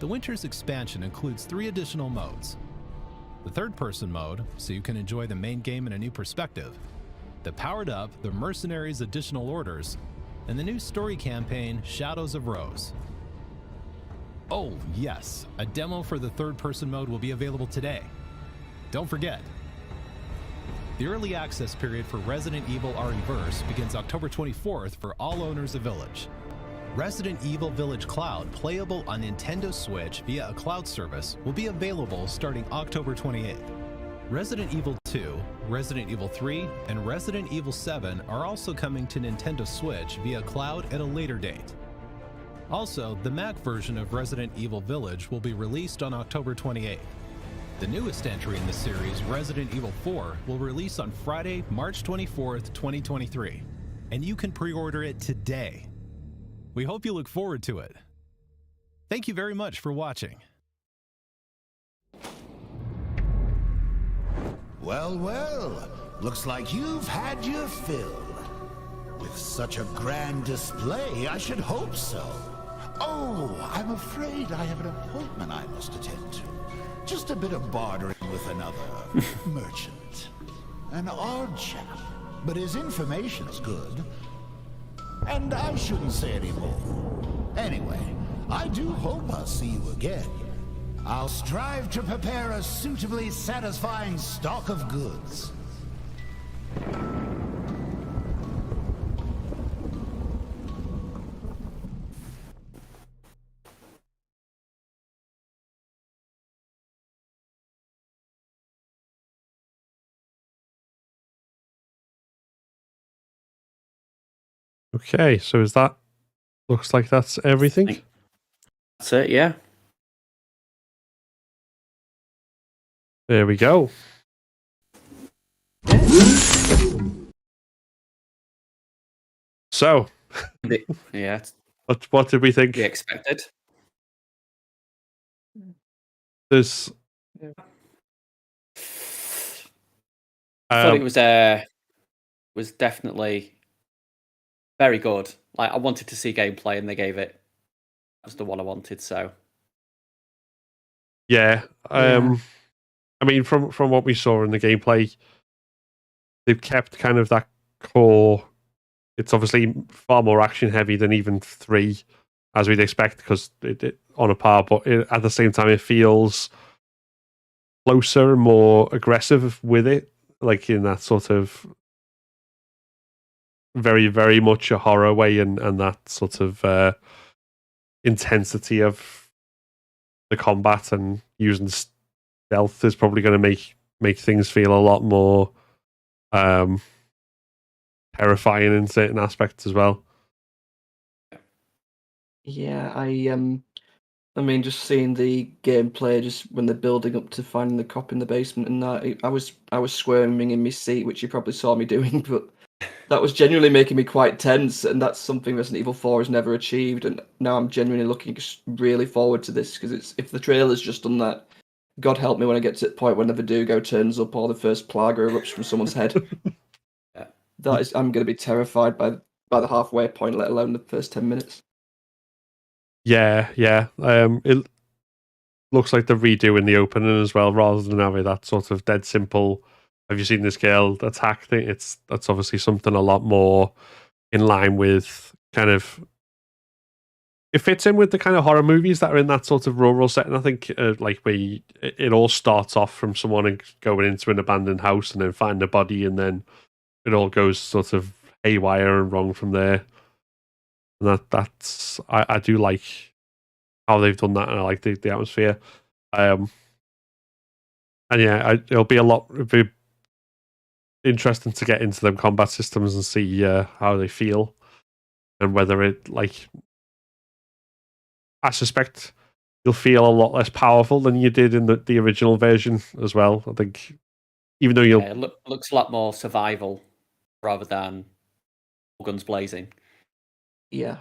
The Winter's Expansion includes 3 additional modes. The third-person mode, so you can enjoy the main game in a new perspective. The powered-up The Mercenaries Additional Orders, and the new story campaign Shadows of Rose. Oh, yes, a demo for the third-person mode will be available today. Don't forget, the early access period for Resident Evil R.E.T.I.N.A begins October 24th for all owners of Village. Resident Evil Village Cloud, playable on Nintendo Switch via a cloud service, will be available starting October 28th. Resident Evil 2, Resident Evil 3, and Resident Evil 7 are also coming to Nintendo Switch via cloud at a later date. Also, the Mac version of Resident Evil Village will be released on October 28th. The newest entry in the series, Resident Evil 4, will release on Friday, March 24th, 2023, and you can pre-order it today. We hope you look forward to it. Thank you very much for watching. Well, well, looks like you've had your fill. With such a grand display, I should hope so. Oh, I'm afraid I have an appointment I must attend to. Just a bit of bartering with another merchant. An odd chap, but his information's good. And I shouldn't say any more. Anyway, I do hope I'll see you again. I'll strive to prepare a suitably satisfying stock of goods. Okay, so is that looks like that's everything? That's it, yeah. There we go. So, yeah. What did we think? We expected. There's. I thought it was definitely very good. Like I wanted to see gameplay, and they gave it. That was the one I wanted. So. Yeah. I mean, from what we saw in the gameplay, they've kept kind of that core. It's obviously far more action heavy than even 3, as we'd expect, because it on a par. But at the same time, it feels closer and more aggressive with it, like in that sort of very, very much a horror way, and that sort of intensity of the combat and using stealth is probably going to make things feel a lot more terrifying in certain aspects as well. Yeah, I mean, just seeing the gameplay, just when they're building up to finding the cop in the basement, and that I was squirming in my seat, which you probably saw me doing, but that was genuinely making me quite tense, and that's something Resident Evil 4 has never achieved. And now I'm genuinely looking really forward to this, because if the trailer's just done that, God help me when I get to the point when the Verdugo turns up or the first plaga erupts from someone's head. I'm going to be terrified by the halfway point, let alone the first 10 minutes. Yeah. It looks like they're redoing the opening as well, rather than having that sort of dead simple. Have you seen this girl attack thing? That's obviously something a lot more in line with kind of. It fits in with the kind of horror movies that are in that sort of rural setting. I think, like where it all starts off from someone going into an abandoned house and then finding a body, and then it all goes sort of haywire and wrong from there. And that's I do like how they've done that, and I like the atmosphere. And yeah, it'll be interesting to get into them combat systems and see how they feel, and whether it like. I suspect you'll feel a lot less powerful than you did in the original version as well. I think, even though it looks a lot more survival rather than guns blazing. Yeah.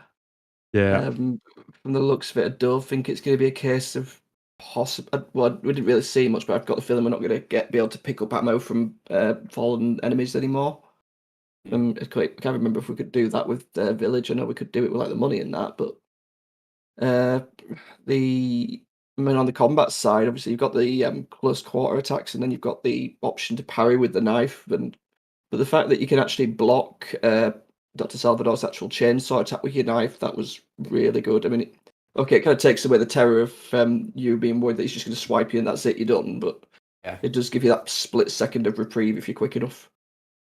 Yeah. From the looks of it, I don't think it's going to be a case of possible. Well, we didn't really see much, but I've got the feeling we're not going to be able to pick up ammo from fallen enemies anymore. I can't remember if we could do that with the village. I know we could do it with like the money and that, but on the combat side, obviously you've got the close quarter attacks, and then you've got the option to parry with the knife. But the fact that you can actually block Dr. Salvador's actual chainsaw attack with your knife, that was really good. I mean, it kind of takes away the terror of you being worried that he's just going to swipe you and that's it, you're done. But it does give you that split second of reprieve if you're quick enough.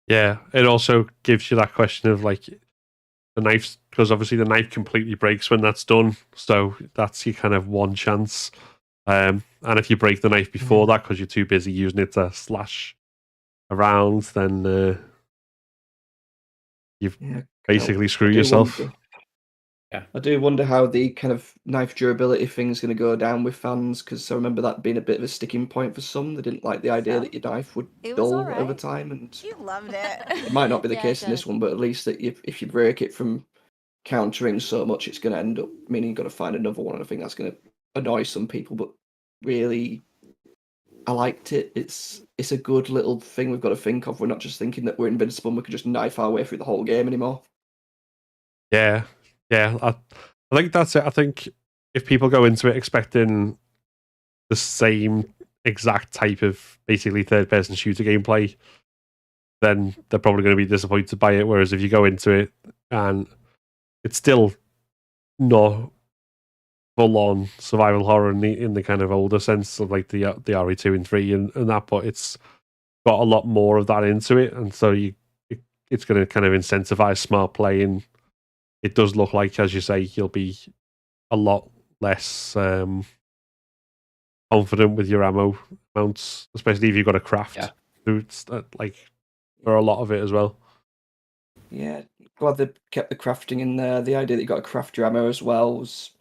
Yeah, it also gives you that question of like the knife, because obviously the knife completely breaks when that's done, so that's your kind of one chance. And if you break the knife before that because you're too busy using it to slash around, then you've basically screwed yourself. Yeah, I do wonder how the kind of knife durability thing is going to go down with fans, because I remember that being a bit of a sticking point for some. They didn't like the idea that your knife would dull over time, and You loved it. it might not be the case in this one, but at least that if you break it from countering so much, it's going to end up meaning you've got to find another one. And I think that's going to annoy some people, but really, I liked it. It's a good little thing we've got to think of. We're not just thinking that we're invincible and we can just knife our way through the whole game anymore. Yeah. I think that's it. I think if people go into it expecting the same exact type of basically third-person shooter gameplay, then they're probably going to be disappointed by it. Whereas if you go into it and it's still not full-on survival horror in the kind of older sense of like the RE2 and 3 and that, but it's got a lot more of that into it, and so it's going to kind of incentivize smart play. And it does look like, as you say, you'll be a lot less confident with your ammo amounts, especially if you've got a craft boots, like for a lot of it as well. Yeah, glad they kept the crafting in there. The idea that you got to craft your ammo as well was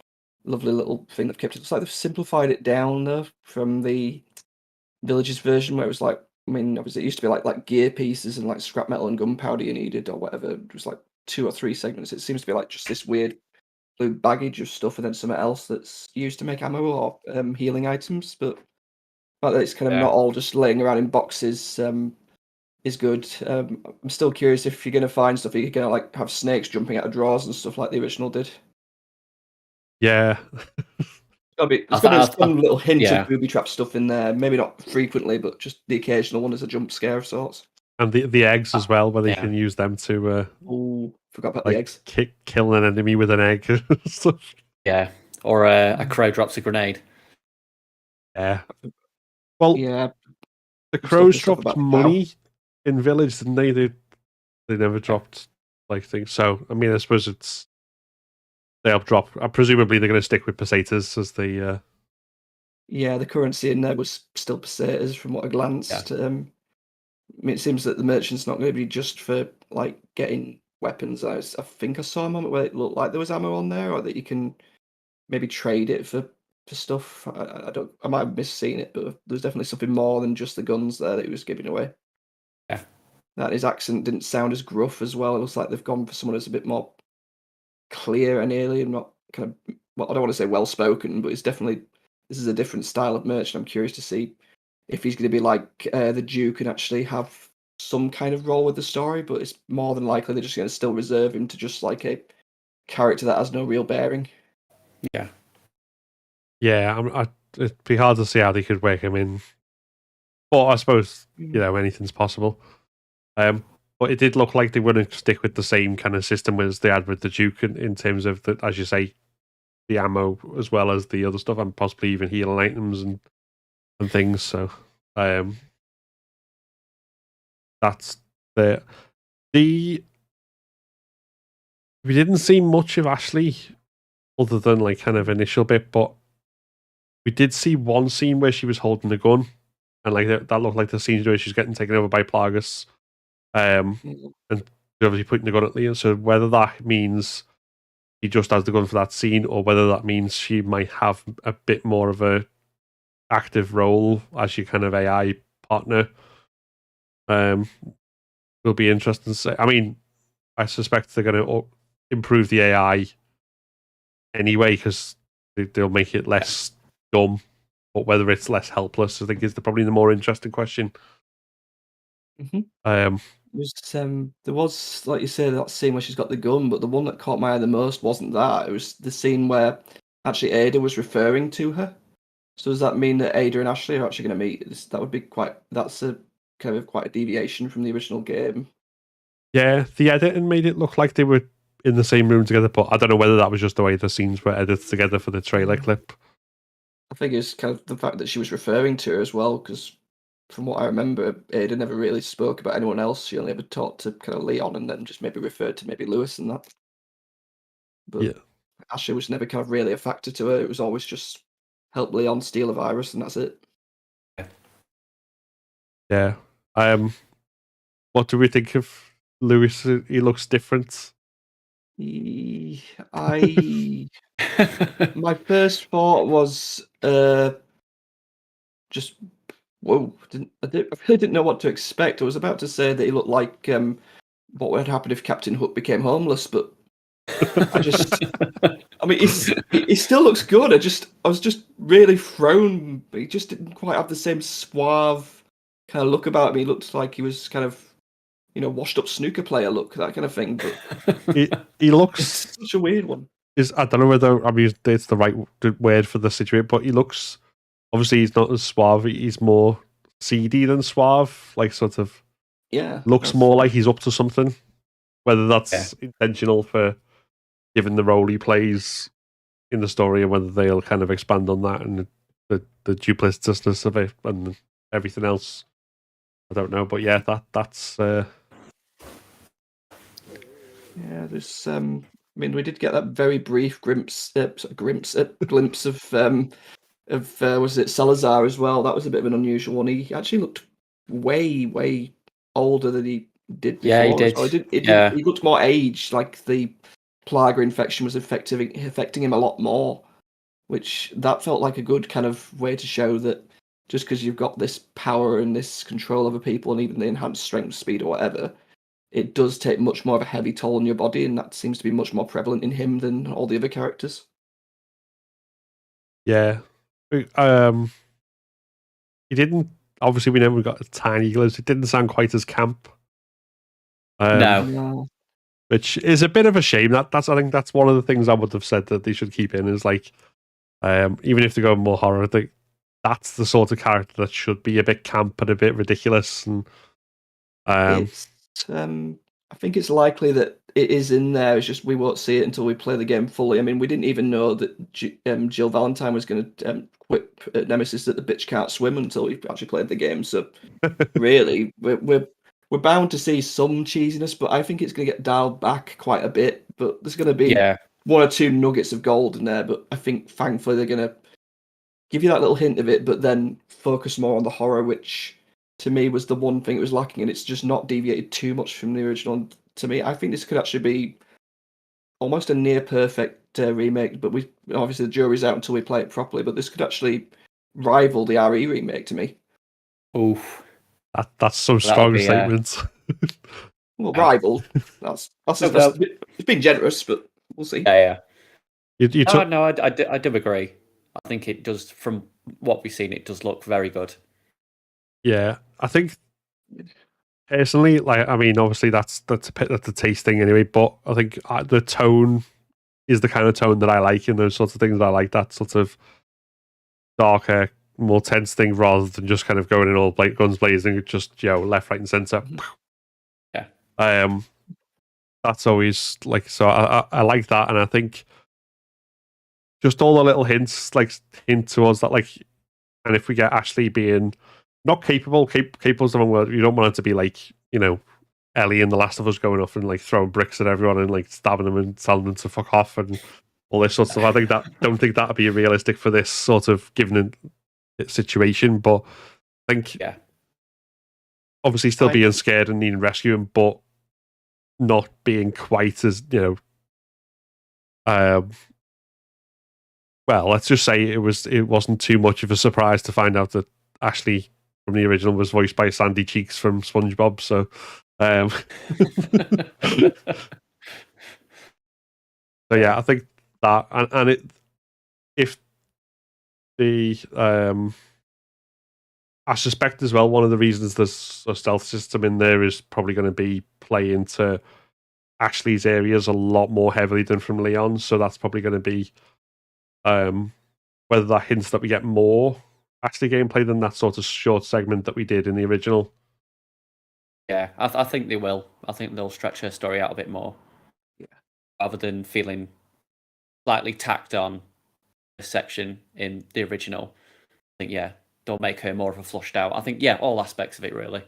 lovely little thing they've kept. It's like they've simplified it down though from the Villages version, where it was like, I mean, obviously it used to be like gear pieces and like scrap metal and gunpowder you needed or whatever. It was like 2 or 3 segments. It seems to be like just this weird blue baggage of stuff and then something else that's used to make ammo or healing items. But the fact that it's kind of not all just laying around in boxes is good. I'm still curious if you're going to find stuff. You're going to like have snakes jumping out of drawers and stuff like the original did. Yeah. There's got to be some little hint of booby trap stuff in there. Maybe not frequently, but just the occasional one as a jump scare of sorts. And the eggs as well, where they can use them to forgot about like the eggs. Kill an enemy with an egg and stuff. Yeah. Or a crow drops a grenade. Yeah. Well, yeah. The crows dropped money in Village, didn't they? They never dropped like things. So I mean, I suppose they'll drop. Presumably, they're going to stick with pesetas as the. Yeah, the currency in there was still pesetas from what I glanced. I mean, it seems that the merchant's not going to be just for like getting weapons. I think I saw a moment where it looked like there was ammo on there, or that you can maybe trade it for stuff. I might have misseen it, but there's definitely something more than just the guns there that he was giving away. Yeah. That his accent didn't sound as gruff as well. It looks like they've gone for someone who's a bit more clear and alien, not kind of, well, I don't want to say well spoken, but it's definitely, this is a different style of merchant. I'm curious to see if he's going to be like the Duke and actually have some kind of role with the story, but it's more than likely they're just going to still reserve him to just like a character that has no real bearing. Yeah. Yeah, it'd be hard to see how they could work him in. But I suppose, anything's possible. But it did look like they wouldn't stick with the same kind of system as they had with the Duke in terms of, as you say, the ammo as well as the other stuff, and possibly even healing items and things. So that's the... We didn't see much of Ashley other than like kind of initial bit, but we did see one scene where she was holding a gun, and like that looked like the scene where she's getting taken over by Plagas, and obviously putting the gun at Leon. So whether that means he just has the gun for that scene, or whether that means she might have a bit more of a active role as your kind of AI partner, will be interesting to say. I mean, I suspect they're going to improve the AI anyway, because they'll make it less dumb, but whether it's less helpless, I think, is probably the more interesting question. There was, like you say, that scene where she's got the gun, but the one that caught my eye the most wasn't that. It was the scene where actually Ada was referring to her. So does that mean that Ada and Ashley are actually going to meet? That would be that's a kind of quite a deviation from the original game. Yeah, the editing made it look like they were in the same room together, but I don't know whether that was just the way the scenes were edited together for the trailer clip. I think it's kind of the fact that she was referring to her as well, because from what I remember, Ada never really spoke about anyone else. She only ever talked to kind of Leon, and then just maybe referred to maybe Lewis and that. But Ashley was never kind of really a factor to her. It was always just help Leon steal a virus, and that's it. Yeah. What do we think of Lewis? He looks different. My first thought was just whoa! I really didn't know what to expect. I was about to say that he looked like what would happen if Captain Hook became homeless, but I mean, he still looks good. I was just really thrown. He just didn't quite have the same suave kind of look about him. He looked like he was kind of, washed up snooker player look, that kind of thing. But he looks such a weird one. I don't know whether it's the right word for the situation, but he looks, obviously he's not as suave. He's more seedy than suave, like sort of. Yeah. Looks more like he's up to something. Whether that's intentional for given the role he plays in the story, or whether they'll kind of expand on that and the duplicitousness of it and everything else. I don't know, but yeah, that's. Yeah, there's. I mean, we did get that very brief glimpse of was it Salazar as well? That was a bit of an unusual one. He actually looked way older than he did before. Yeah, he did. So he looked more aged, like the Plaga infection was affecting him a lot more. which that felt like a good kind of way to show that just because you've got this power and this control over people and even the enhanced strength, speed, or whatever, it does take much more of a heavy toll on your body, and that seems to be much more prevalent in him than all the other characters. Yeah. He didn't. Obviously, we never got a tiny glimpse. It didn't sound quite as camp. No. Which is a bit of a shame. I think that's one of the things I would have said that they should keep in is like, even if they go more horror, that's the sort of character that should be a bit camp and a bit ridiculous. And It's, I think it's likely that it is in there. It's just we won't see it until we play the game fully. I mean, we didn't even know that Jill Valentine was going to quip Nemesis that the bitch can't swim until we actually played the game. So really, we're bound to see some cheesiness, but I think it's going to get dialed back quite a bit. But there's going to be one or two nuggets of gold in there. But I think thankfully they're going to give you that little hint of it, but then focus more on the horror, which to me was the one thing it was lacking, and it's just not deviated too much from the original. To me, I think this could actually be almost a near perfect remake, but we obviously the jury's out until we play it properly. But this could actually rival the RE remake to me. Oof, that's some strong statements. Well, rival. It's been generous, but we'll see. Yeah. No, I do agree. I think it does. From what we've seen, it does look very good. Yeah, I think personally, like, I mean, obviously that's a taste thing anyway. But I think the tone is the kind of tone that I like in those sorts of things. I like that sort of darker, more tense thing rather than just kind of going in all guns blazing, just left, right, and center. Yeah. That's always like so. I like that, and I think just all the little hints, like hint towards that, like, and if we get Ashley being not capable is the wrong word. You don't want it to be like, Ellie in The Last of Us going off and like throwing bricks at everyone and like stabbing them and telling them to fuck off and all this sort of stuff. Don't think that'd be realistic for this sort of given situation. But I think, obviously still being scared and needing rescuing, but not being quite as well, let's just say it wasn't too much of a surprise to find out that Ashley from the original was voiced by Sandy Cheeks from SpongeBob. So, so yeah, I think that and it if the I suspect as well one of the reasons there's a stealth system in there is probably going to be play into Ashley's areas a lot more heavily than from Leon. So that's probably going to be whether that hints that we get more Ashley gameplay than that sort of short segment that we did in the original. Yeah, I think they will. I think they'll stretch her story out a bit more. Yeah. Rather than feeling slightly tacked on a section in the original. I think, they'll make her more of a flushed out. I think, all aspects of it, really.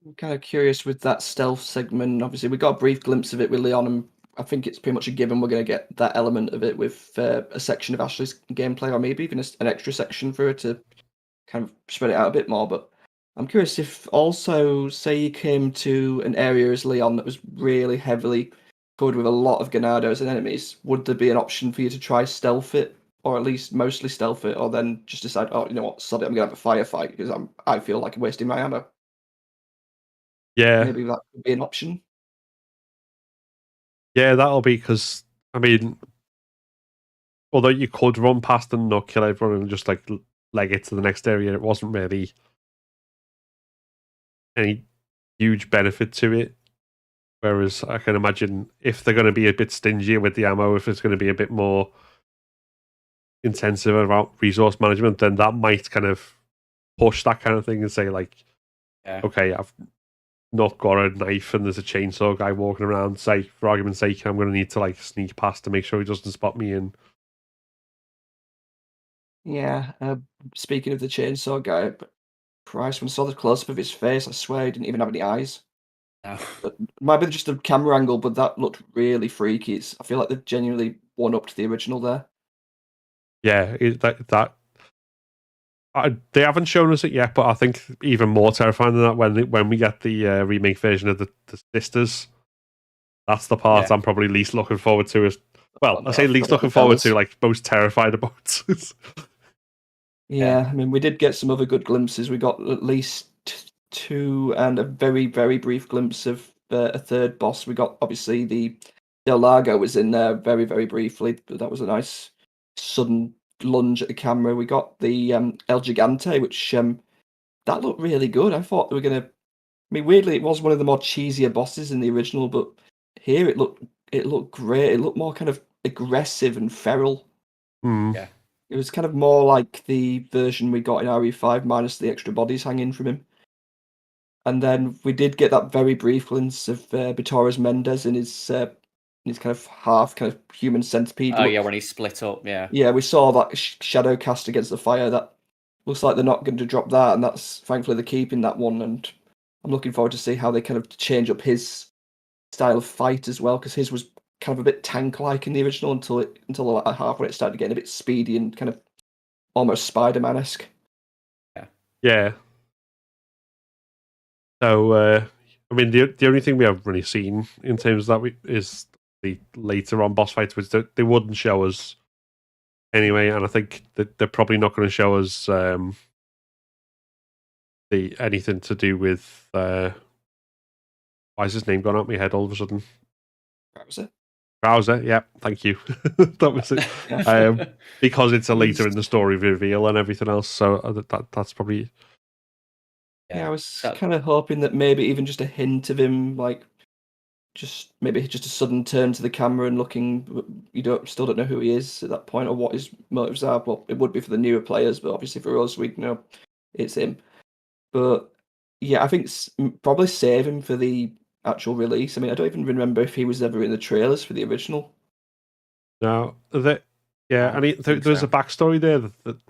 I'm kind of curious with that stealth segment. Obviously, we got a brief glimpse of it with Leon, and I think it's pretty much a given we're going to get that element of it with a section of Ashley's gameplay, or maybe even an extra section for her to kind of spread it out a bit more. But I'm curious if also, say you came to an area as Leon that was really heavily covered with a lot of Ganados and enemies, would there be an option for you to try stealth it, or at least mostly stealth it, or then just decide, oh, you know what, sorry, I'm going to have a firefight because I feel like I'm wasting my ammo? Yeah. Maybe that could be an option. Yeah, that'll be because, I mean, although you could run past and not kill everyone and just like leg it to the next area, it wasn't really any huge benefit to it. Whereas I can imagine if they're going to be a bit stingier with the ammo, if it's going to be a bit more intensive about resource management, then that might kind of push that kind of thing and say like, okay, I've not got a knife and there's a chainsaw guy walking around, say, for argument's sake, I'm going to need to like sneak past to make sure he doesn't spot me in. Yeah, speaking of the chainsaw guy, Christ, when I saw the close-up of his face, I swear he didn't even have any eyes. No. It might be just a camera angle, but that looked really freaky. I feel like they've genuinely one-upped the original there. Yeah, they haven't shown us it yet, but I think even more terrifying than that when we get the remake version of the sisters. That's the part I'm probably least looking forward to. Is Well, I say least looking forward to, like, most terrified about. Yeah, I mean, we did get some other good glimpses. We got at least two and a very, very brief glimpse of a third boss. We got, obviously, the Del Lago was in there very, very briefly, but that was a nice sudden lunge at the camera. We got the El Gigante, which that looked really good. I thought they were going to... I mean, weirdly, it was one of the more cheesier bosses in the original, but here it looked great. It looked more kind of aggressive and feral. Yeah. It was kind of more like the version we got in RE5 minus the extra bodies hanging from him. And then we did get that very brief glimpse of Bitores Mendez in his kind of half kind of human centipede Oh look. yeah, when he split up, yeah. Yeah, we saw that shadow cast against the fire. That looks like they're not going to drop that, and that's thankfully they're keeping that one. And I'm looking forward to see how they kind of change up his style of fight as well, because his was kind of a bit tank-like in the original until the latter half when it started getting a bit speedy and kind of almost Spider-Man-esque. Yeah. So, I mean, the only thing we haven't really seen in terms of that is the later on boss fights, which they wouldn't show us anyway, and I think that they're probably not going to show us the anything to do with why is his name gone out of my head all of a sudden? Browser, yeah, thank you. That was it. Because it's a later in the story reveal and everything else, so that's probably... Yeah, I was kind of hoping that maybe even just a hint of him, like, maybe just a sudden turn to the camera and looking, still don't know who he is at that point or what his motives are. Well, it would be for the newer players, but obviously for us, we know it's him. But yeah, I think probably save him for the actual release. I mean, I don't even remember if he was ever in the trailers for the original. No, yeah, I mean, there was a backstory there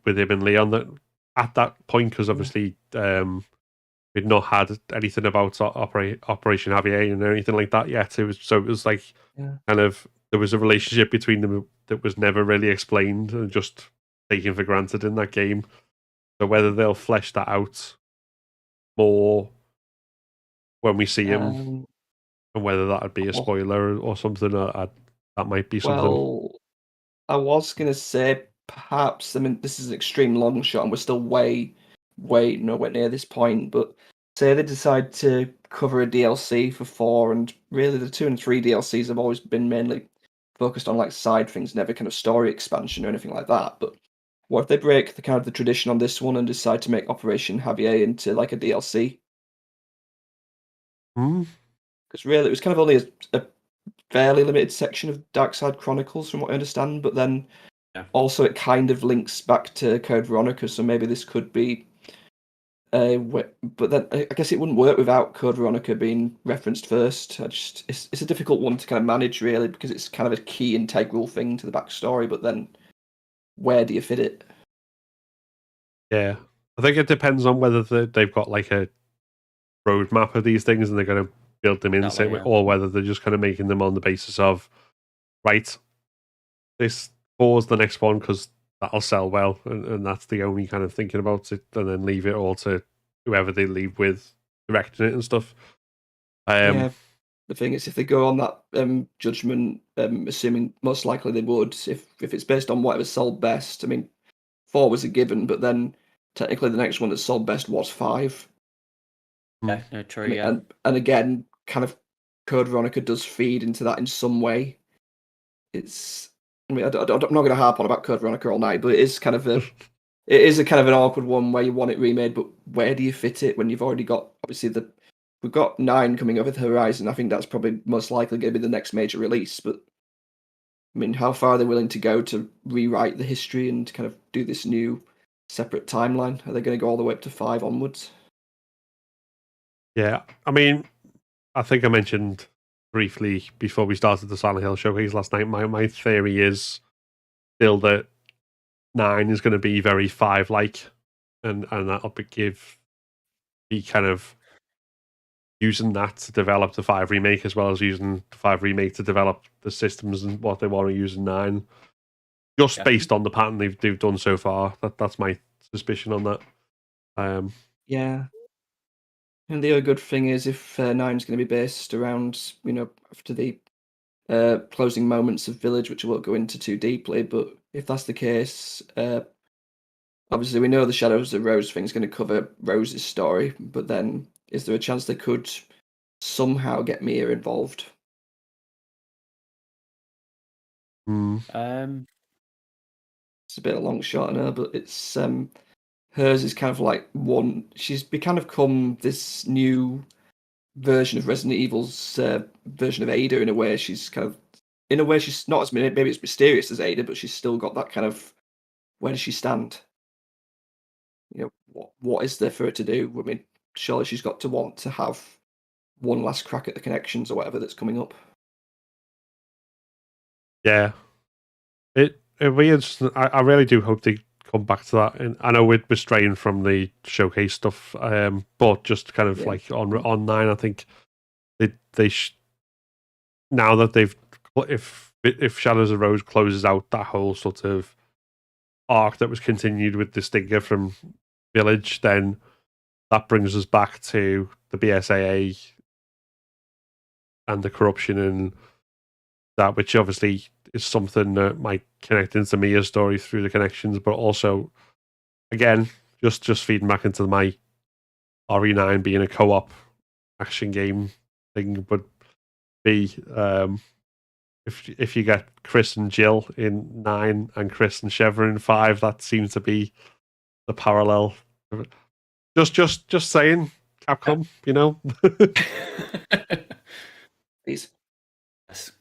with him and Leon that at that point, because obviously we'd not had anything about Operation Javier or anything like that yet. It was like kind of there was a relationship between them that was never really explained and just taken for granted in that game. So whether they'll flesh that out more when we see him, and whether that would be a spoiler or something, that might be something. Well, I was going to say perhaps, I mean, this is an extreme long shot and we're still way nowhere near this point, but say they decide to cover a DLC for 4, and really the 2 and 3 DLCs have always been mainly focused on like side things, never kind of story expansion or anything like that. But what if they break the kind of the tradition on this one and decide to make Operation Javier into like a DLC? Because really it was kind of only a fairly limited section of Darkside Chronicles from what I understand, but then also it kind of links back to Code Veronica, so maybe this could be but then I guess it wouldn't work without Code Veronica being referenced first. It's a difficult one to kind of manage really, because it's kind of a key integral thing to the backstory, but then where do you fit it? Yeah, I think it depends on whether they've got like a roadmap of these things and they're going to build them in the same way, or whether they're just kind of making them on the basis of, right, this pause the next one because that'll sell well, and that's the only kind of thinking about it, and then leave it all to whoever they leave with directing it and stuff. Yeah, the thing is, if they go on that judgment, assuming most likely they would, if it's based on whatever sold best, I mean, 4 was a given, but then technically the next one that sold best was 5. Yeah, no, true, I mean, yeah. And again, kind of Code Veronica does feed into that in some way. I mean, I'm not going to harp on about Code Veronica all night, but it is kind of it is a kind of an awkward one where you want it remade, but where do you fit it when you've already got, obviously, we've got 9 coming over the horizon. I think that's probably most likely going to be the next major release, but I mean, how far are they willing to go to rewrite the history and kind of do this new separate timeline? Are they going to go all the way up to 5 onwards? Yeah, I mean, I think I mentioned briefly before we started the Silent Hill showcase last night, my theory is still that 9 is going to be very 5-like, and that'll be kind of using that to develop the 5 remake, as well as using the 5 remake to develop the systems and what they want to use in 9. Just based on the pattern they've done so far. That's my suspicion on that. Yeah. And the other good thing is if 9's going to be based around, after the closing moments of Village, which I won't go into too deeply. But if that's the case, obviously we know the Shadows of Rose thing is going to cover Rose's story. But then, is there a chance they could somehow get Mia involved? It's a bit of a long shot on her, but it's hers is kind of like one. She's kind of come this new version of Resident Evil's version of Ada in a way. She's kind of, in a way, she's not as maybe it's mysterious as Ada, but she's still got that kind of, where does she stand? You know, what is there for her to do? I mean, surely she's got to want to have one last crack at the connections or whatever that's coming up. Yeah, it'll be interesting. I really do hope they come back to that. And I know we're straying from the showcase stuff, but just kind of like on 9, I think they now that they've, if Shadows of Rose closes out that whole sort of arc that was continued with the Stinger from Village, then that brings us back to the BSAA and the corruption and that, which obviously is something that might connect into Mia's story through the connections, but also, again, just feeding back into my RE9 being a co-op action game thing would be if you get Chris and Jill in 9 and Chris and Chevron in 5, that seems to be the parallel. Just saying, Capcom, you know. Please. Yes.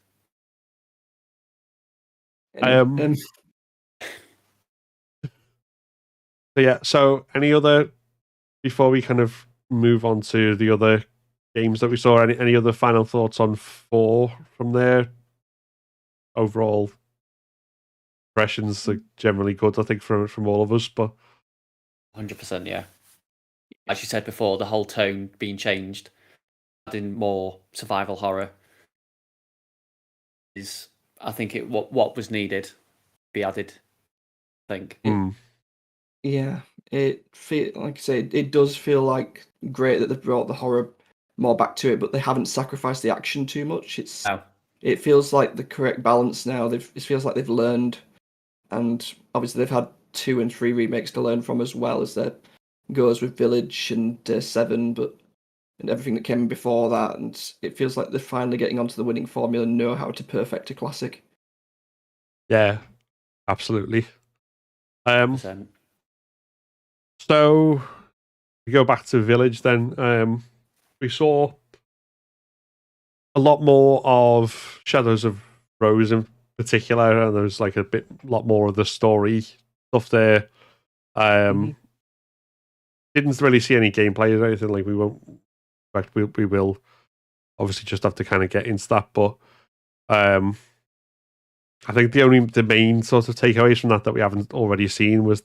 Yeah, so any other, before we kind of move on to the other games that we saw, any other final thoughts on 4 from there? Overall impressions are generally good, I think, from all of us, but 100%, yeah. As you said before, the whole tone being changed, adding more survival horror is, I think, what was needed be added. I think. Yeah, like I say, it does feel like great that they've brought the horror more back to it, but they haven't sacrificed the action too much. It feels like the correct balance now. It feels like they've learned, and obviously they've had 2 and 3 remakes to learn from as well as their goes with Village and 7, and everything that came before that. And it feels like they're finally getting onto the winning formula and know how to perfect a classic. Yeah, absolutely. So we go back to Village then. We saw a lot more of Shadows of Rose in particular, and there's like a lot more of the story stuff there. Didn't really see any gameplay or anything. Like we will obviously just have to kind of get into that, but I think the main sort of takeaways from that we haven't already seen was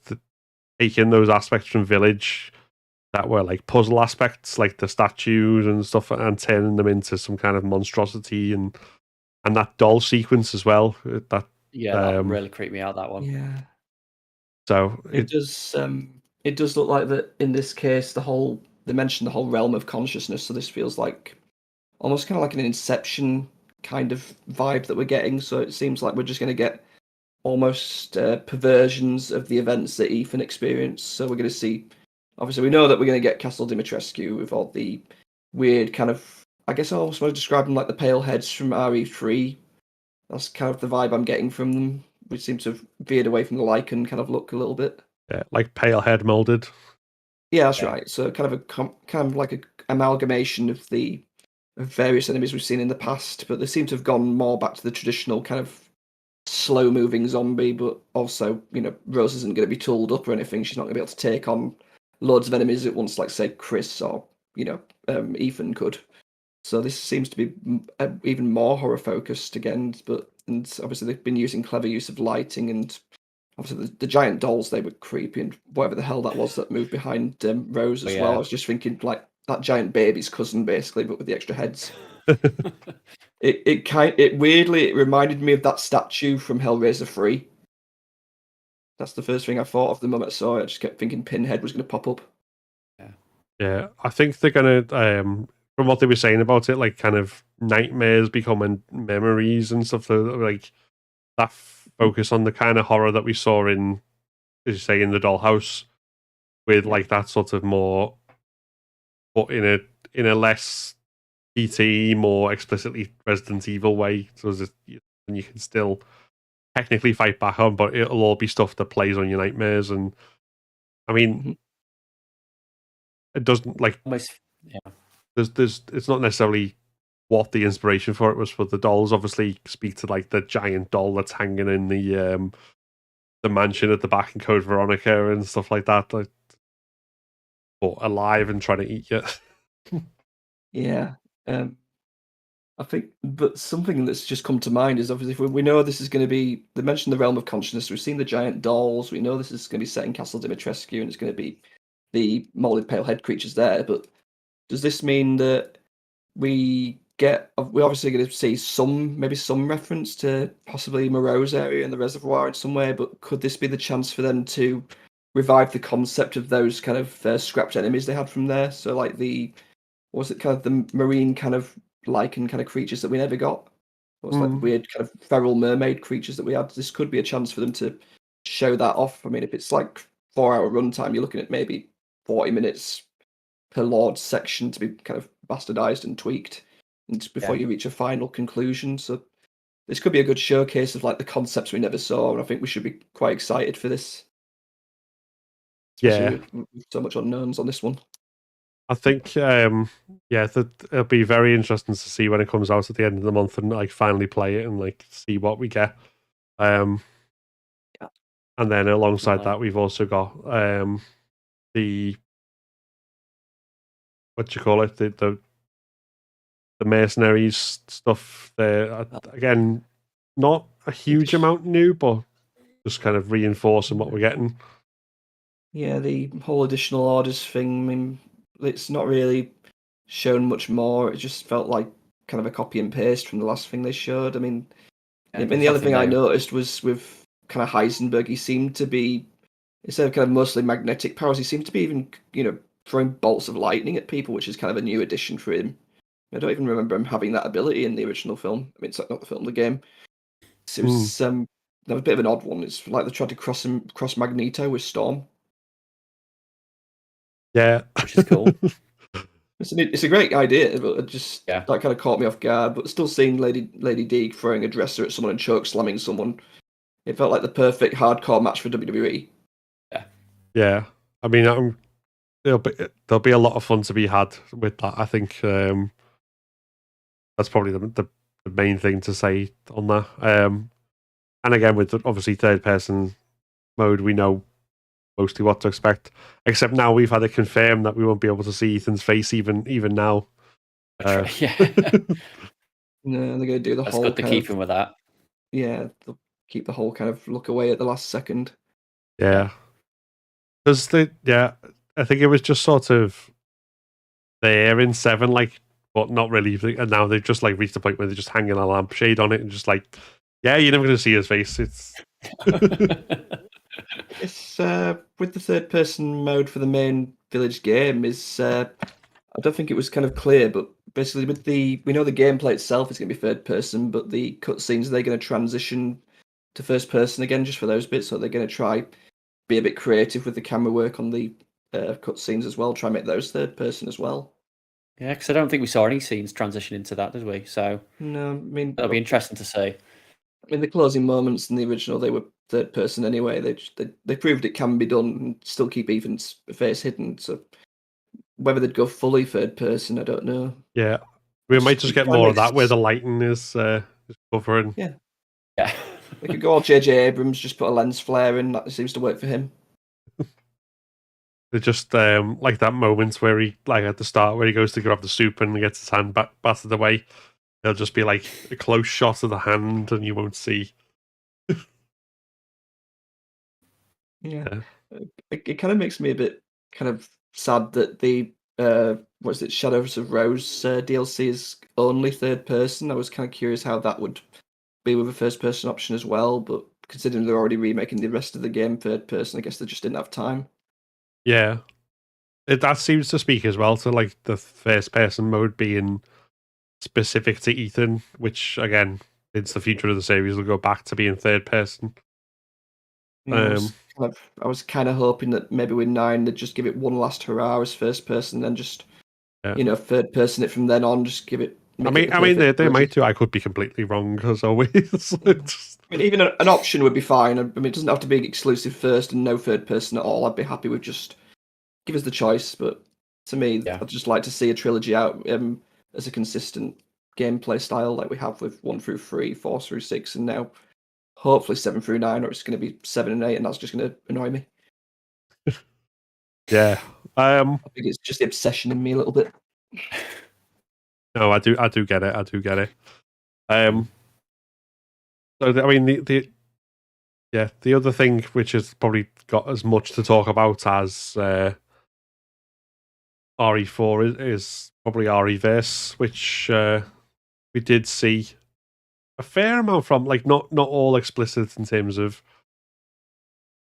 taking those aspects from Village that were like puzzle aspects, like the statues and stuff, and turning them into some kind of monstrosity, and that doll sequence as well. That really creeped me out, that one. Yeah. So it does look like that in this case. They mentioned the whole realm of consciousness, so this feels like almost kind of like an Inception kind of vibe that we're getting. So it seems like we're just going to get almost perversions of the events that Ethan experienced. So we're going to see, obviously we know that we're going to get Castle Dimitrescu with all the weird kind of, I guess I almost want to describe them like the pale heads from RE3. That's kind of the vibe I'm getting from them, which seems to have veered away from the Lycan kind of look a little bit. Yeah, like pale head molded. Yeah, that's right. So kind of like an amalgamation of the various enemies we've seen in the past, but they seem to have gone more back to the traditional kind of slow-moving zombie. But also, Rose isn't going to be tooled up or anything. She's not going to be able to take on loads of enemies at once, like say Chris or Ethan could. So this seems to be even more horror focused again. And obviously they've been using clever use of lighting, and obviously the giant dolls, they were creepy, and whatever the hell that was that moved behind Rose as well. I was just thinking like that giant baby's cousin basically, but with the extra heads. It weirdly reminded me of that statue from Hellraiser 3. That's the first thing I thought of the moment I saw it. I just kept thinking Pinhead was going to pop up. Yeah, I think they're gonna, from what they were saying about it, like kind of nightmares becoming memories and stuff. Like that focus on the kind of horror that we saw in, as you say, in the Dollhouse, with like that sort of more, but in a less PT, more explicitly Resident Evil way, so that you can still technically fight back on, but it'll all be stuff that plays on your nightmares. And I mean, it doesn't like there's it's not necessarily what the inspiration for it was, for the dolls obviously speak to like the giant doll that's hanging in the mansion at the back in Code Veronica and stuff like that, like, but alive and trying to eat you. Yeah. I think, but something that's just come to mind is obviously we know this is going to be. They mentioned the realm of consciousness. We've seen the giant dolls. We know this is going to be set in Castle Dimitrescu, and it's going to be the molded pale head creatures there. But does this mean that we're obviously going to see maybe some reference to possibly Moreau's area and the reservoir in some way? But could this be the chance for them to revive the concept of those kind of scrapped enemies they had from there? So like kind of the marine kind of lichen kind of creatures that we never got? Or like weird kind of feral mermaid creatures that we had? This could be a chance for them to show that off. I mean, if it's like 4-hour runtime, you're looking at maybe 40 minutes per Lord section to be kind of bastardized and tweaked before you reach a final conclusion. So this could be a good showcase of like the concepts we never saw, and I think we should be quite excited for this. Especially with so much unknowns on this one. I think, it'll be very interesting to see when it comes out at the end of the month and like finally play it and like see what we get. And then alongside that, we've also got the what you call it, the mercenaries stuff. There again, not a huge amount new, but just kind of reinforcing what we're getting. Yeah, the whole additional orders thing. I mean, it's not really shown much more. It just felt like kind of a copy and paste from the last thing they showed. I mean, the other thing I noticed was with kind of Heisenberg, he seemed to be, instead of kind of mostly magnetic powers, he seemed to be even, throwing bolts of lightning at people, which is kind of a new addition for him. I don't even remember him having that ability in the original film. I mean, it's not the film, the game. So it was that was a bit of an odd one. It's like they tried to cross Magneto with Storm. Yeah, which is cool. It's a great idea, but it just that kind of caught me off guard. But still seeing Lady D throwing a dresser at someone and choke slamming someone, it felt like the perfect hardcore match for WWE. Yeah. I mean, there'll be a lot of fun to be had with that. I think that's probably the main thing to say on that. And again, with obviously third person mode, we know mostly what to expect. Except now we've had it confirmed that we won't be able to see Ethan's face even now. No, they're going to do the That's whole. good to keep him with that. Yeah, they'll keep the whole kind of look away at the last second. Yeah. Because I think it was just sort of there in 7, like, but not really. And now they've just like reached the point where they're just hanging a lampshade on it and just like, yeah, you're never going to see his face. It's it's with the third person mode for the main village game is I don't think it was kind of clear, but basically we know the gameplay itself is going to be third person, but the cutscenes, they're going to transition to first person again just for those bits, so they're going to try be a bit creative with the camera work on the cutscenes as well, try and make those third person as well. Yeah, because I don't think we saw any scenes transition into that, did we? So no, I mean that'll be interesting to see. I mean, the closing moments in the original, they were third person anyway. They proved it can be done and still keep Ethan's face hidden. So whether they'd go fully third person, I don't know. Yeah, we might just get more of that where the lighting is covering. Yeah. Yeah. They could go all J.J. Abrams, just put a lens flare in. That seems to work for him. It's just like that moment where he, like at the start, where he goes to grab the soup and gets his hand battered away. There'll just be like a close shot of the hand, and you won't see. Yeah. It kind of makes me a bit kind of sad that the Shadows of Rose DLC is only third person. I was kind of curious how that would be with a first person option as well, but considering they're already remaking the rest of the game third person, I guess they just didn't have time. Yeah, that seems to speak as well to like the first person mode being specific to Ethan, which again, it's the future of the series will go back to being third person. Yeah, I was kind of hoping that maybe with 9 they'd just give it one last hurrah as first person, then just third person it from then on. Just give it. I mean, they might do. I could be completely wrong as always. I mean, even an option would be fine. I mean, it doesn't have to be exclusive first and no third person at all. I'd be happy with just give us the choice. But to me, I'd just like to see a trilogy out as a consistent gameplay style like we have with 1 through 3, 4 through 6, and now hopefully 7 through 9, or it's going to be 7 and 8, and that's just going to annoy me. Yeah. I think it's just the obsession in me a little bit. No, I do get it. I do get it. So I mean, the other thing which has probably got as much to talk about as RE4 is probably RE-verse, which we did see a fair amount from, like not all explicit in terms of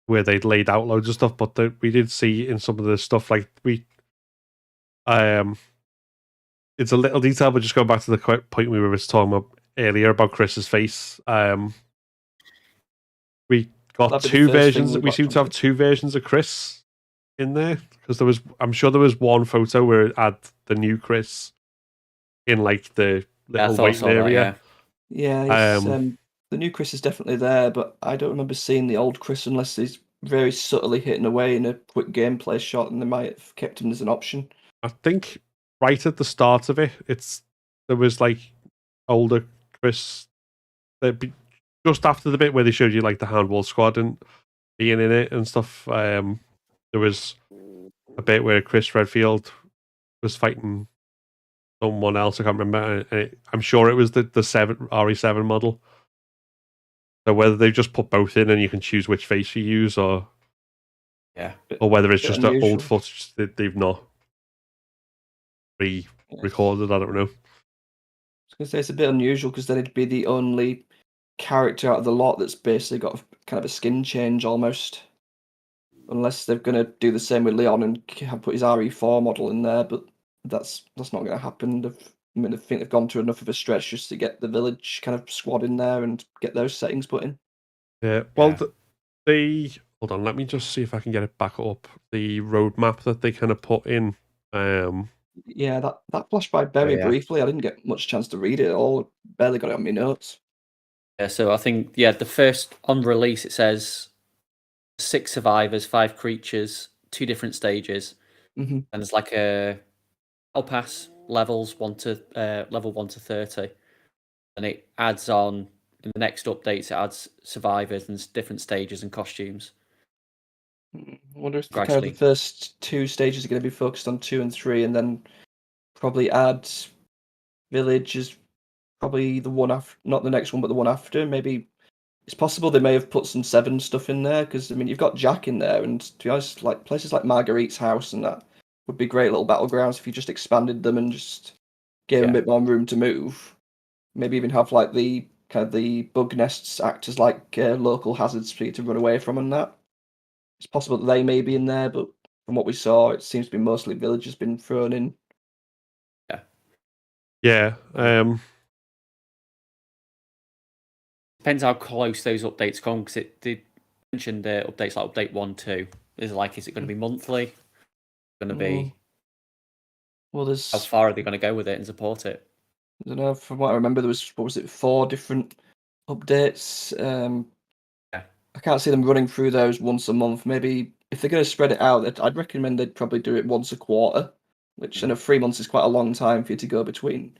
where they'd laid out loads of stuff, but we did see in some of the stuff like it's a little detail, but just going back to the point we were talking about earlier about Chris's face. We got 2 versions. We seem to have 2 versions of Chris in there because I'm sure there was one photo where it had the new Chris in like the little waiting area. Yeah, the new Chris is definitely there, but I don't remember seeing the old Chris unless he's very subtly hidden away in a quick gameplay shot, and they might have kept him as an option. I think right at the start of it, there was like older Chris. Just after the bit where they showed you like the handball squad and being in it and stuff, there was a bit where Chris Redfield was fighting someone else. I can't remember. I'm sure it was the RE7 model. So whether they've just put both in and you can choose which face you use, or whether it's just an old footage that they've not re-recorded. I don't know. I was going to say it's a bit unusual because then it'd be the only character out of the lot that's basically got kind of a skin change almost. Unless they're going to do the same with Leon and put his RE4 model in there, but that's not going to happen. I think they've gone to enough of a stretch just to get the village kind of squad in there and get those settings put in. Yeah, well, hold on, let me just see if I can get it back up. The roadmap that they kind of put in. Yeah, that flashed by very briefly. I didn't get much chance to read it at all. Barely got it on my notes. Yeah, so I think the first on release it says 6 survivors, 5 creatures, 2 different stages, and there's like a battle pass levels level 1 to 30, and it adds on in the next updates. It adds survivors and different stages and costumes. I wonder if kind of the first 2 stages are going to be focused on 2 and 3, and then probably add village as probably the one after, not the next one, but the one after. Maybe it's possible they may have put some 7 stuff in there because I mean you've got Jack in there, and to be honest, like places like Marguerite's house and that would be great little battlegrounds if you just expanded them and just gave them a bit more room to move. Maybe even have like the kind of the bug nests act as like local hazards for you to run away from, and that. It's possible that they may be in there, but from what we saw, it seems to be mostly villagers been thrown in. Yeah. Depends how close those updates come, because they mentioned updates like update 1, 2. Is it going to be monthly? Going to be? Well, there's how far are they going to go with it and support it? I don't know. From what I remember, there was 4 different updates. I can't see them running through those once a month. Maybe if they're going to spread it out, I'd recommend they'd probably do it once a quarter, which I know 3 months is quite a long time for you to go between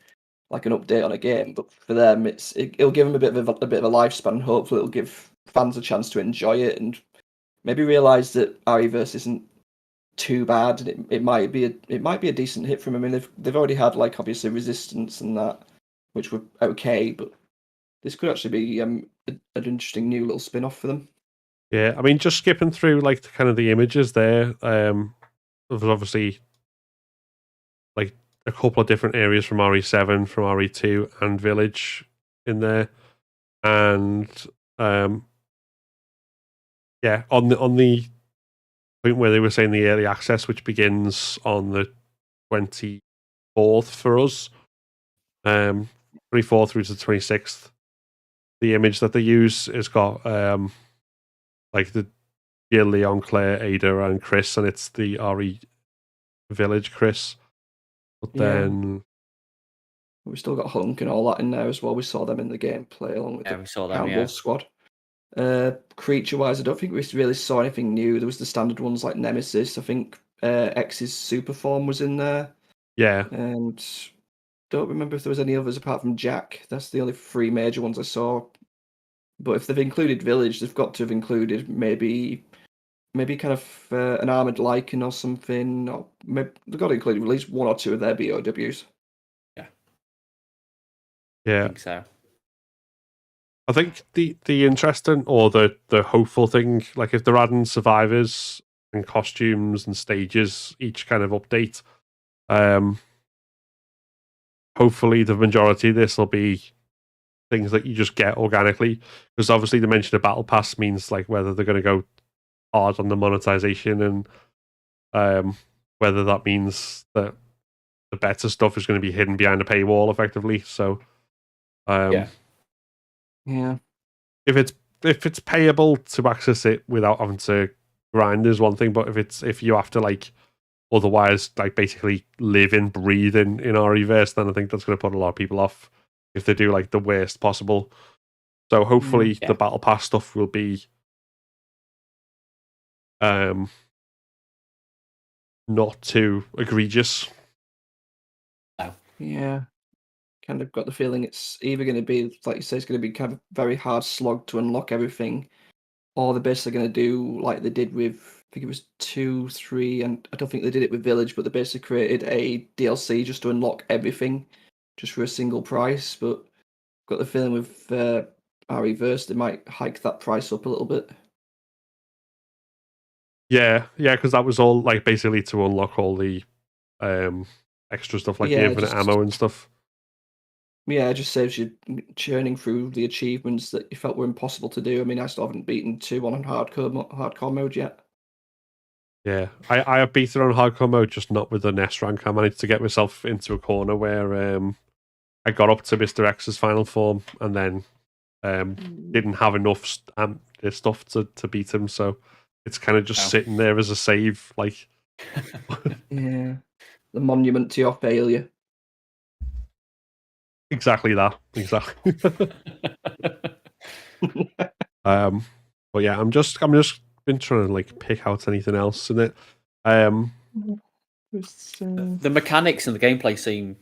like an update on a game. But for them, it'll give them a bit of a lifespan. Hopefully, it'll give fans a chance to enjoy it and maybe realize that RE-verse isn't too bad, and it might be a decent hit from them. I mean, they've already had like obviously Resistance and that, which were okay, but this could actually be an interesting new little spin-off for them. Yeah, I mean, just skipping through like the images there. There's obviously like a couple of different areas from RE7, from RE2, and Village in there, and yeah, on the point where they were saying the early access, which begins on the 24th for us. 24 through to the 26th. The image that they use has got like the Jill, Leon, Claire, Ada, and Chris, and it's the RE Village Chris. But then we've still got Hunk and all that in there as well. We saw them in the gameplay along with we saw the them, Hound Wolf squad. Creature-wise, I don't think we really saw anything new. There was the standard ones like Nemesis. I think X's super form was in there. Yeah. And don't remember if there was any others apart from Jack. That's the only 3 major ones I saw. But if they've included Village, they've got to have included maybe kind of an armored Lycan or something. Or maybe they've got to include at least 1 or 2 of their BOWs. Yeah. I think so. I think the interesting or the hopeful thing, like if they're adding survivors and costumes and stages each kind of update, hopefully the majority of this will be things that you just get organically, because obviously the mention of battle pass means like whether they're going to go hard on the monetization and whether that means that the better stuff is going to be hidden behind a paywall effectively. So Yeah. If it's payable to access it without having to grind is one thing, but if you have to like otherwise like basically live and breathe in RE-verse, then I think that's going to put a lot of people off if they do like the worst possible. So hopefully the battle pass stuff will be not too egregious. Yeah. Kind of got the feeling it's either going to be, like you say, it's going to be kind of a very hard slog to unlock everything, or they're basically going to do like they did with, I think it was 2, 3, and I don't think they did it with Village, but they basically created a DLC just to unlock everything, just for a single price. But got the feeling with RE-verse, they might hike that price up a little bit. Yeah, because that was all like basically to unlock all the extra stuff like the infinite ammo and stuff. Yeah, it just saves you churning through the achievements that you felt were impossible to do. I mean, I still haven't beaten 2 on hardcore mode yet. Yeah, I have beaten on hardcore mode, just not with the NES rank. I managed to get myself into a corner where I got up to Mr. X's final form and then didn't have enough stuff to beat him, so it's kind of just sitting there as a save. Like, yeah, the monument to your failure. Exactly that. Exactly. But yeah, I'm just been trying to like pick out anything else in it. The mechanics and the gameplay seem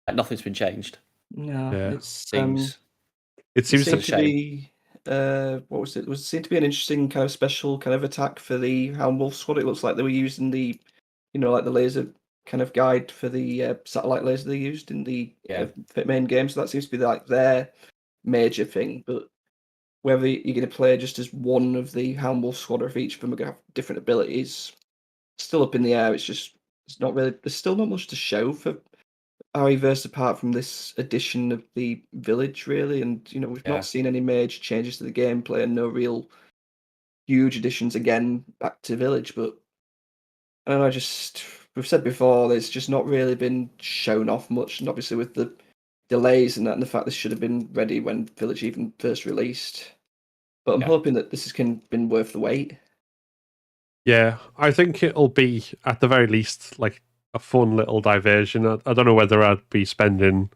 like nothing's been changed. No, Yeah. it seems to be what was it? It seemed to be an interesting kind of special kind of attack for the Hound Wolf squad. It looks like they were using the, like the laser kind of guide for the satellite laser they used in the main game. So that seems to be like their major thing. But whether you're going to play just as one of the Hound Wolf squad or if each of them are going to have different abilities, still up in the air. It's not really. There's still not much to show for RE-verse apart from this edition of the Village, really. And we've not seen any major changes to the gameplay and no real huge additions again back to Village. But we've said before, there's just not really been shown off much, and obviously with the delays and that, and the fact this should have been ready when Village even first released. But I'm hoping that this has been worth the wait. Yeah, I think it'll be at the very least like a fun little diversion. I don't know whether I'd be spending,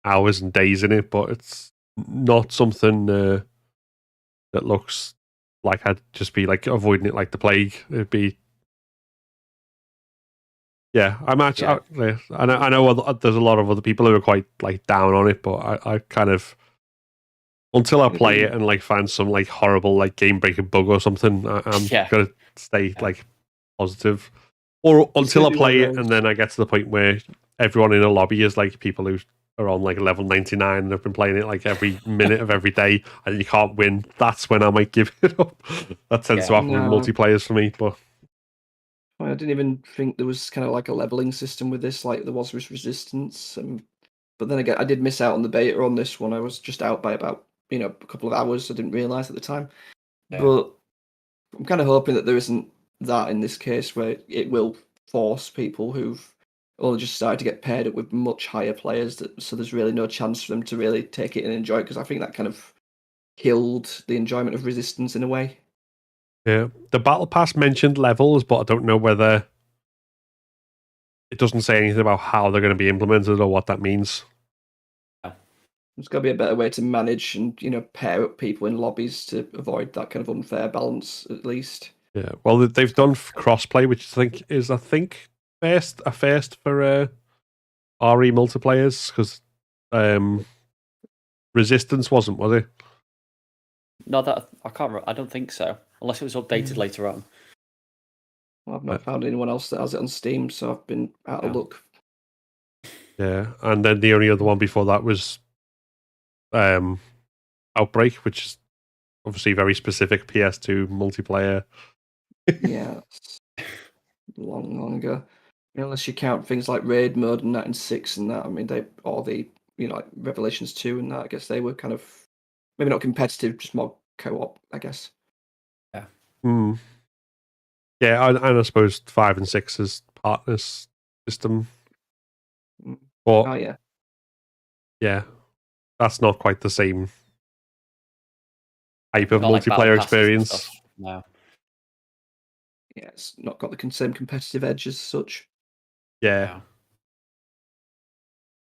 hours and days in it, but it's not something that looks like I'd just be like avoiding it like the plague. It'd be, I'm actually. I know there's a lot of other people who are quite like down on it, but I kind of, until I play it and like find some like horrible like game breaking bug or something, I'm gonna stay like positive. Or until I play it and then I get to the point where everyone in a lobby is like people who are on like level 99 and have been playing it like every minute of every day and you can't win. That's when I might give it up. That tends to happen with multiplayers for me, but I didn't even think there was kind of like a leveling system with this, like there was with Resistance. But then again, I did miss out on the beta on this one. I was just out by about a couple of hours. I didn't realise at the time. Yeah. But I'm kind of hoping that there isn't that in this case where it will force people who've all just started to get paired up with much higher players, so there's really no chance for them to really take it and enjoy it, because I think that kind of killed the enjoyment of Resistance in a way. Yeah, the Battle Pass mentioned levels, but I don't know whether it doesn't say anything about how they're going to be implemented or what that means. There's got to be a better way to manage and pair up people in lobbies to avoid that kind of unfair balance, at least. Yeah, well, they've done crossplay, which I think is a first for RE multiplayers, because Resistance wasn't, was it? No, that I can't. I don't think so, unless it was updated later on. Well, I've not found anyone else that has it on Steam, so I've been out of luck. Yeah, and then the only other one before that was Outbreak, which is obviously very specific PS2 multiplayer. Yeah, long ago. Unless you count things like Raid Mode and that in 6 and that, I mean, like Revelations 2 and that, I guess they were kind of maybe not competitive, just more co-op, I guess. Yeah. Yeah, and I suppose 5 and 6 is partners system. But, oh yeah. Yeah, that's not quite the same type of multiplayer experience. No. Yeah, it's not got the same competitive edge as such. Yeah.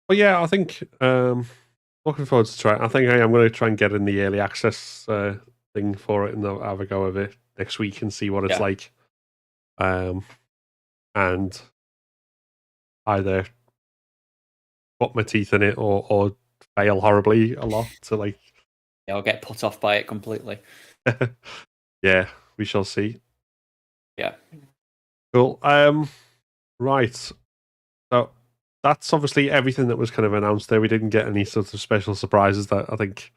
Well, yeah, I think looking forward to trying. I think I am going to try and get in the early access thing for it, and I'll have a go of it next week and see what it's like. And either put my teeth in it or fail horribly a lot to like. Yeah, I'll get put off by it completely. Yeah, we shall see. Yeah. Cool. Right. So that's obviously everything that was kind of announced there. We didn't get any sort of special surprises that I think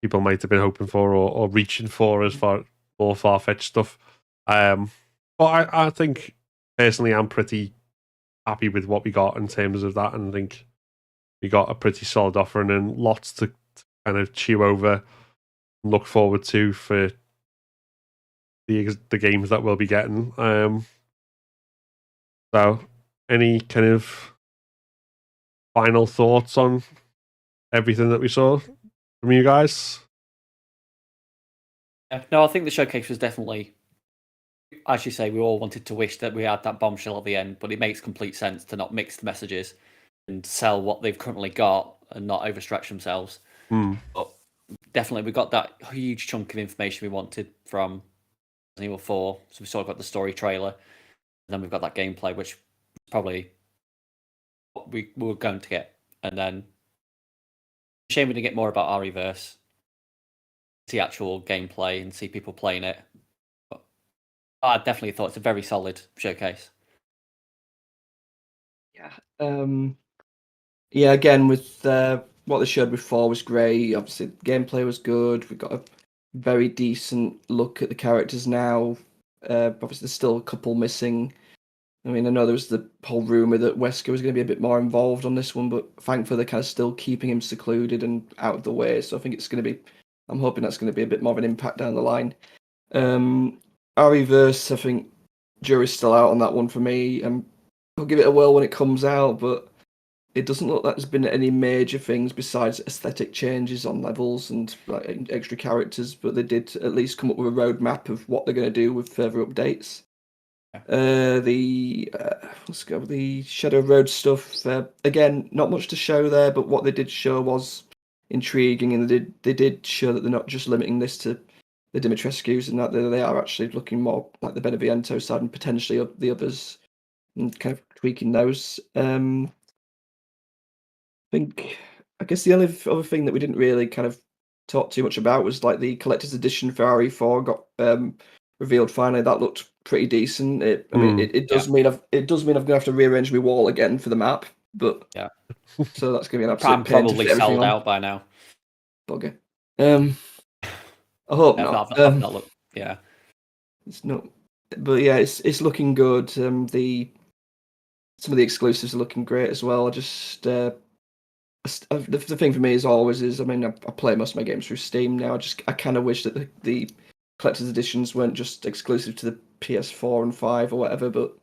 people might have been hoping for or reaching for as far more far-fetched stuff. But I think personally I'm pretty happy with what we got in terms of that, and I think we got a pretty solid offering and lots to kind of chew over and look forward to for the games that we'll be getting. So, any kind of final thoughts on everything that we saw from you guys? Yeah, no, I think the showcase was definitely, as you say, we all wanted to wish that we had that bombshell at the end, but it makes complete sense to not mix the messages and sell what they've currently got and not overstretch themselves. But definitely, we got that huge chunk of information we wanted from Resident Evil 4. So we sort of got the story trailer, and then we've got that gameplay, which probably what we were going to get. And then, shame we didn't get more about RE-verse, see actual gameplay and see people playing it. But I definitely thought it's a very solid showcase. Yeah, again, with what they showed before was great. Obviously, the gameplay was good. We got a very decent look at the characters now. Obviously, there's still a couple missing. I mean, I know there was the whole rumour that Wesker was going to be a bit more involved on this one, but thankfully they're kind of still keeping him secluded and out of the way. So I think it's going to be, I'm hoping that's going to be a bit more of an impact down the line. RE-verse, I think jury's still out on that one for me. I'll give it a whirl when it comes out, but it doesn't look like there's been any major things besides aesthetic changes on levels and like extra characters, but they did at least come up with a roadmap of what they're going to do with further updates. Let's go with the Shadow Road stuff. Again, not much to show there, but what they did show was intriguing, and they did show that they're not just limiting this to the Dimitrescu's, and that they are actually looking more like the Beneviento side and potentially the others, and kind of tweaking those. I guess the only other thing that we didn't really kind of talk too much about was like the collector's edition for RE4 got revealed finally. That looked pretty decent. It does mean I'm gonna have to rearrange my wall again for the map, but yeah, so that's gonna be an absolute I'm pain to probably fit everything sold on. out by now. Bugger. I hope not. I've not looked. Yeah, it's not. But yeah, it's looking good. Some of the exclusives are looking great as well. The thing for me is always I mean, I play most of my games through Steam now. I kind of wish that the collector's editions weren't just exclusive to the PS4 and 5 or whatever, but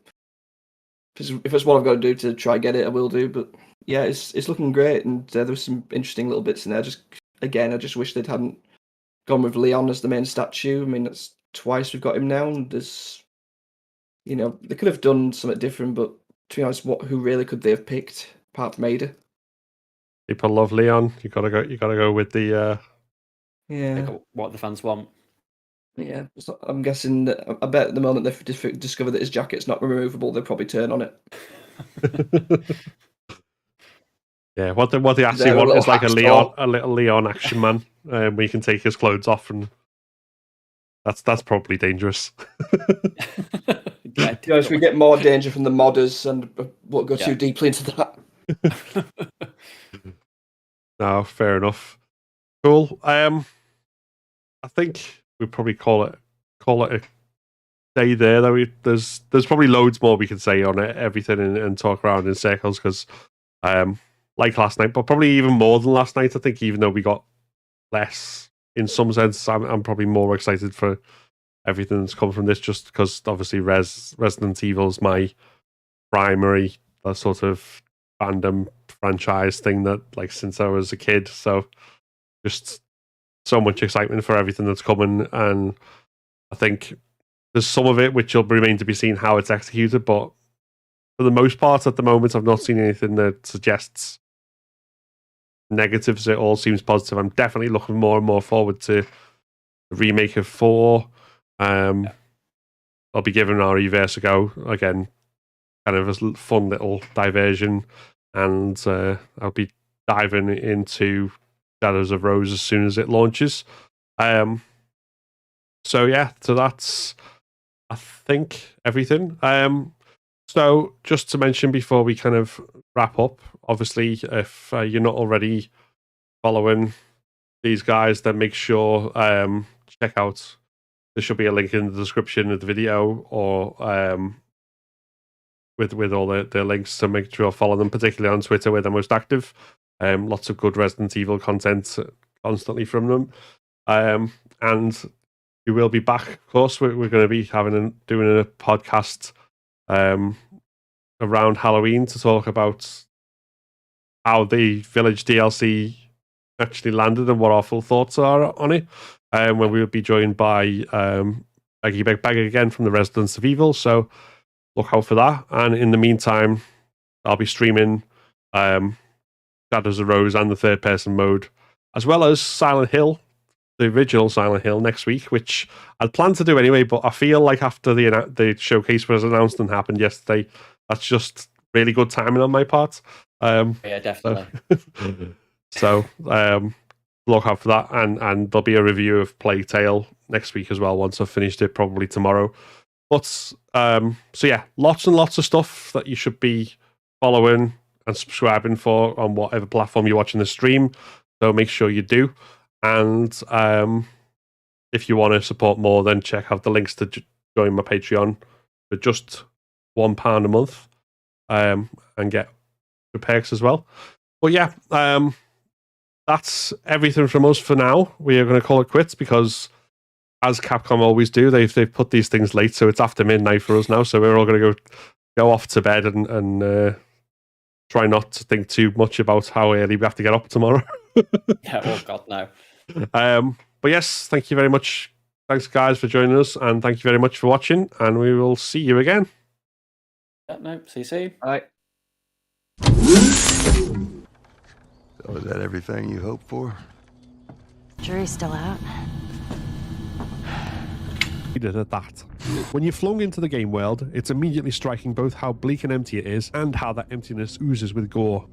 if it's what I've got to do to try and get it, I will do. But yeah, it's looking great, and there was some interesting little bits in there. I just wish they hadn't gone with Leon as the main statue. I mean, that's twice we've got him now, and there's, they could have done something different. But to be honest, who really could they have picked apart from Ada? People love Leon. You gotta go with the what the fans want. Yeah, I'm guessing that. I bet at the moment they've discovered that his jacket's not removable, they'll probably turn on it. Yeah, what they actually want is like a little Leon action man, where you can take his clothes off, and that's probably dangerous. We get more danger from the modders, and won't go too deeply into that. No, fair enough. Cool. I think we probably call it a day there. Though there's probably loads more we can say on it, everything, and talk around in circles, because like last night, but probably even more than last night. I think even though we got less in some sense, I'm probably more excited for everything that's come from this, just because obviously Resident Evil's my primary sort of fandom franchise thing that like since I was a kid. So just so much excitement for everything that's coming, and I think there's some of it which will remain to be seen how it's executed, but for the most part at the moment I've not seen anything that suggests negatives. It all seems positive. I'm definitely looking more and more forward to the remake of 4. I'll be giving RE-verse a go again, kind of a fun little diversion, and I'll be diving into Shadows of Rose as soon as it launches. So that's I think everything. So just to mention before we kind of wrap up, obviously if you're not already following these guys, then make sure check out. There should be a link in the description of the video, or with all the links, to make sure follow them, particularly on Twitter where they're most active. Lots of good Resident Evil content constantly from them. And we will be back, of course. We're going to be doing a podcast around Halloween to talk about how the Village DLC actually landed and what our full thoughts are on it. When we will be joined by Beggy Beg again from the Residents of Evil. So look out for that. And in the meantime, I'll be streaming Shadows of Rose and the third person mode, as well as Silent Hill, the original Silent Hill, next week, which I'd planned to do anyway, but I feel like after the showcase was announced and happened yesterday, that's just really good timing on my part. Yeah, definitely. So look out for that, and there'll be a review of Plague Tale next week as well, once I've finished it, probably tomorrow. But so yeah, lots and lots of stuff that you should be following and subscribing for on whatever platform you're watching the stream. So make sure you do. And if you want to support more, then check out the links to join my Patreon for just £1 a month, and get the perks as well. But yeah, that's everything from us for now. We are going to call it quits because, as Capcom always do, they've put these things late, so it's after midnight for us now. So we're all going to go off to bed and try not to think too much about how early we have to get up tomorrow. Yeah, oh God, no. But yes, thank you very much. Thanks, guys, for joining us, and thank you very much for watching, and we will see you again. Yeah, no, see you soon. Bye. So is that everything you hoped for? Jury's still out. At that. When you're flung into the game world, it's immediately striking both how bleak and empty it is, and how that emptiness oozes with gore.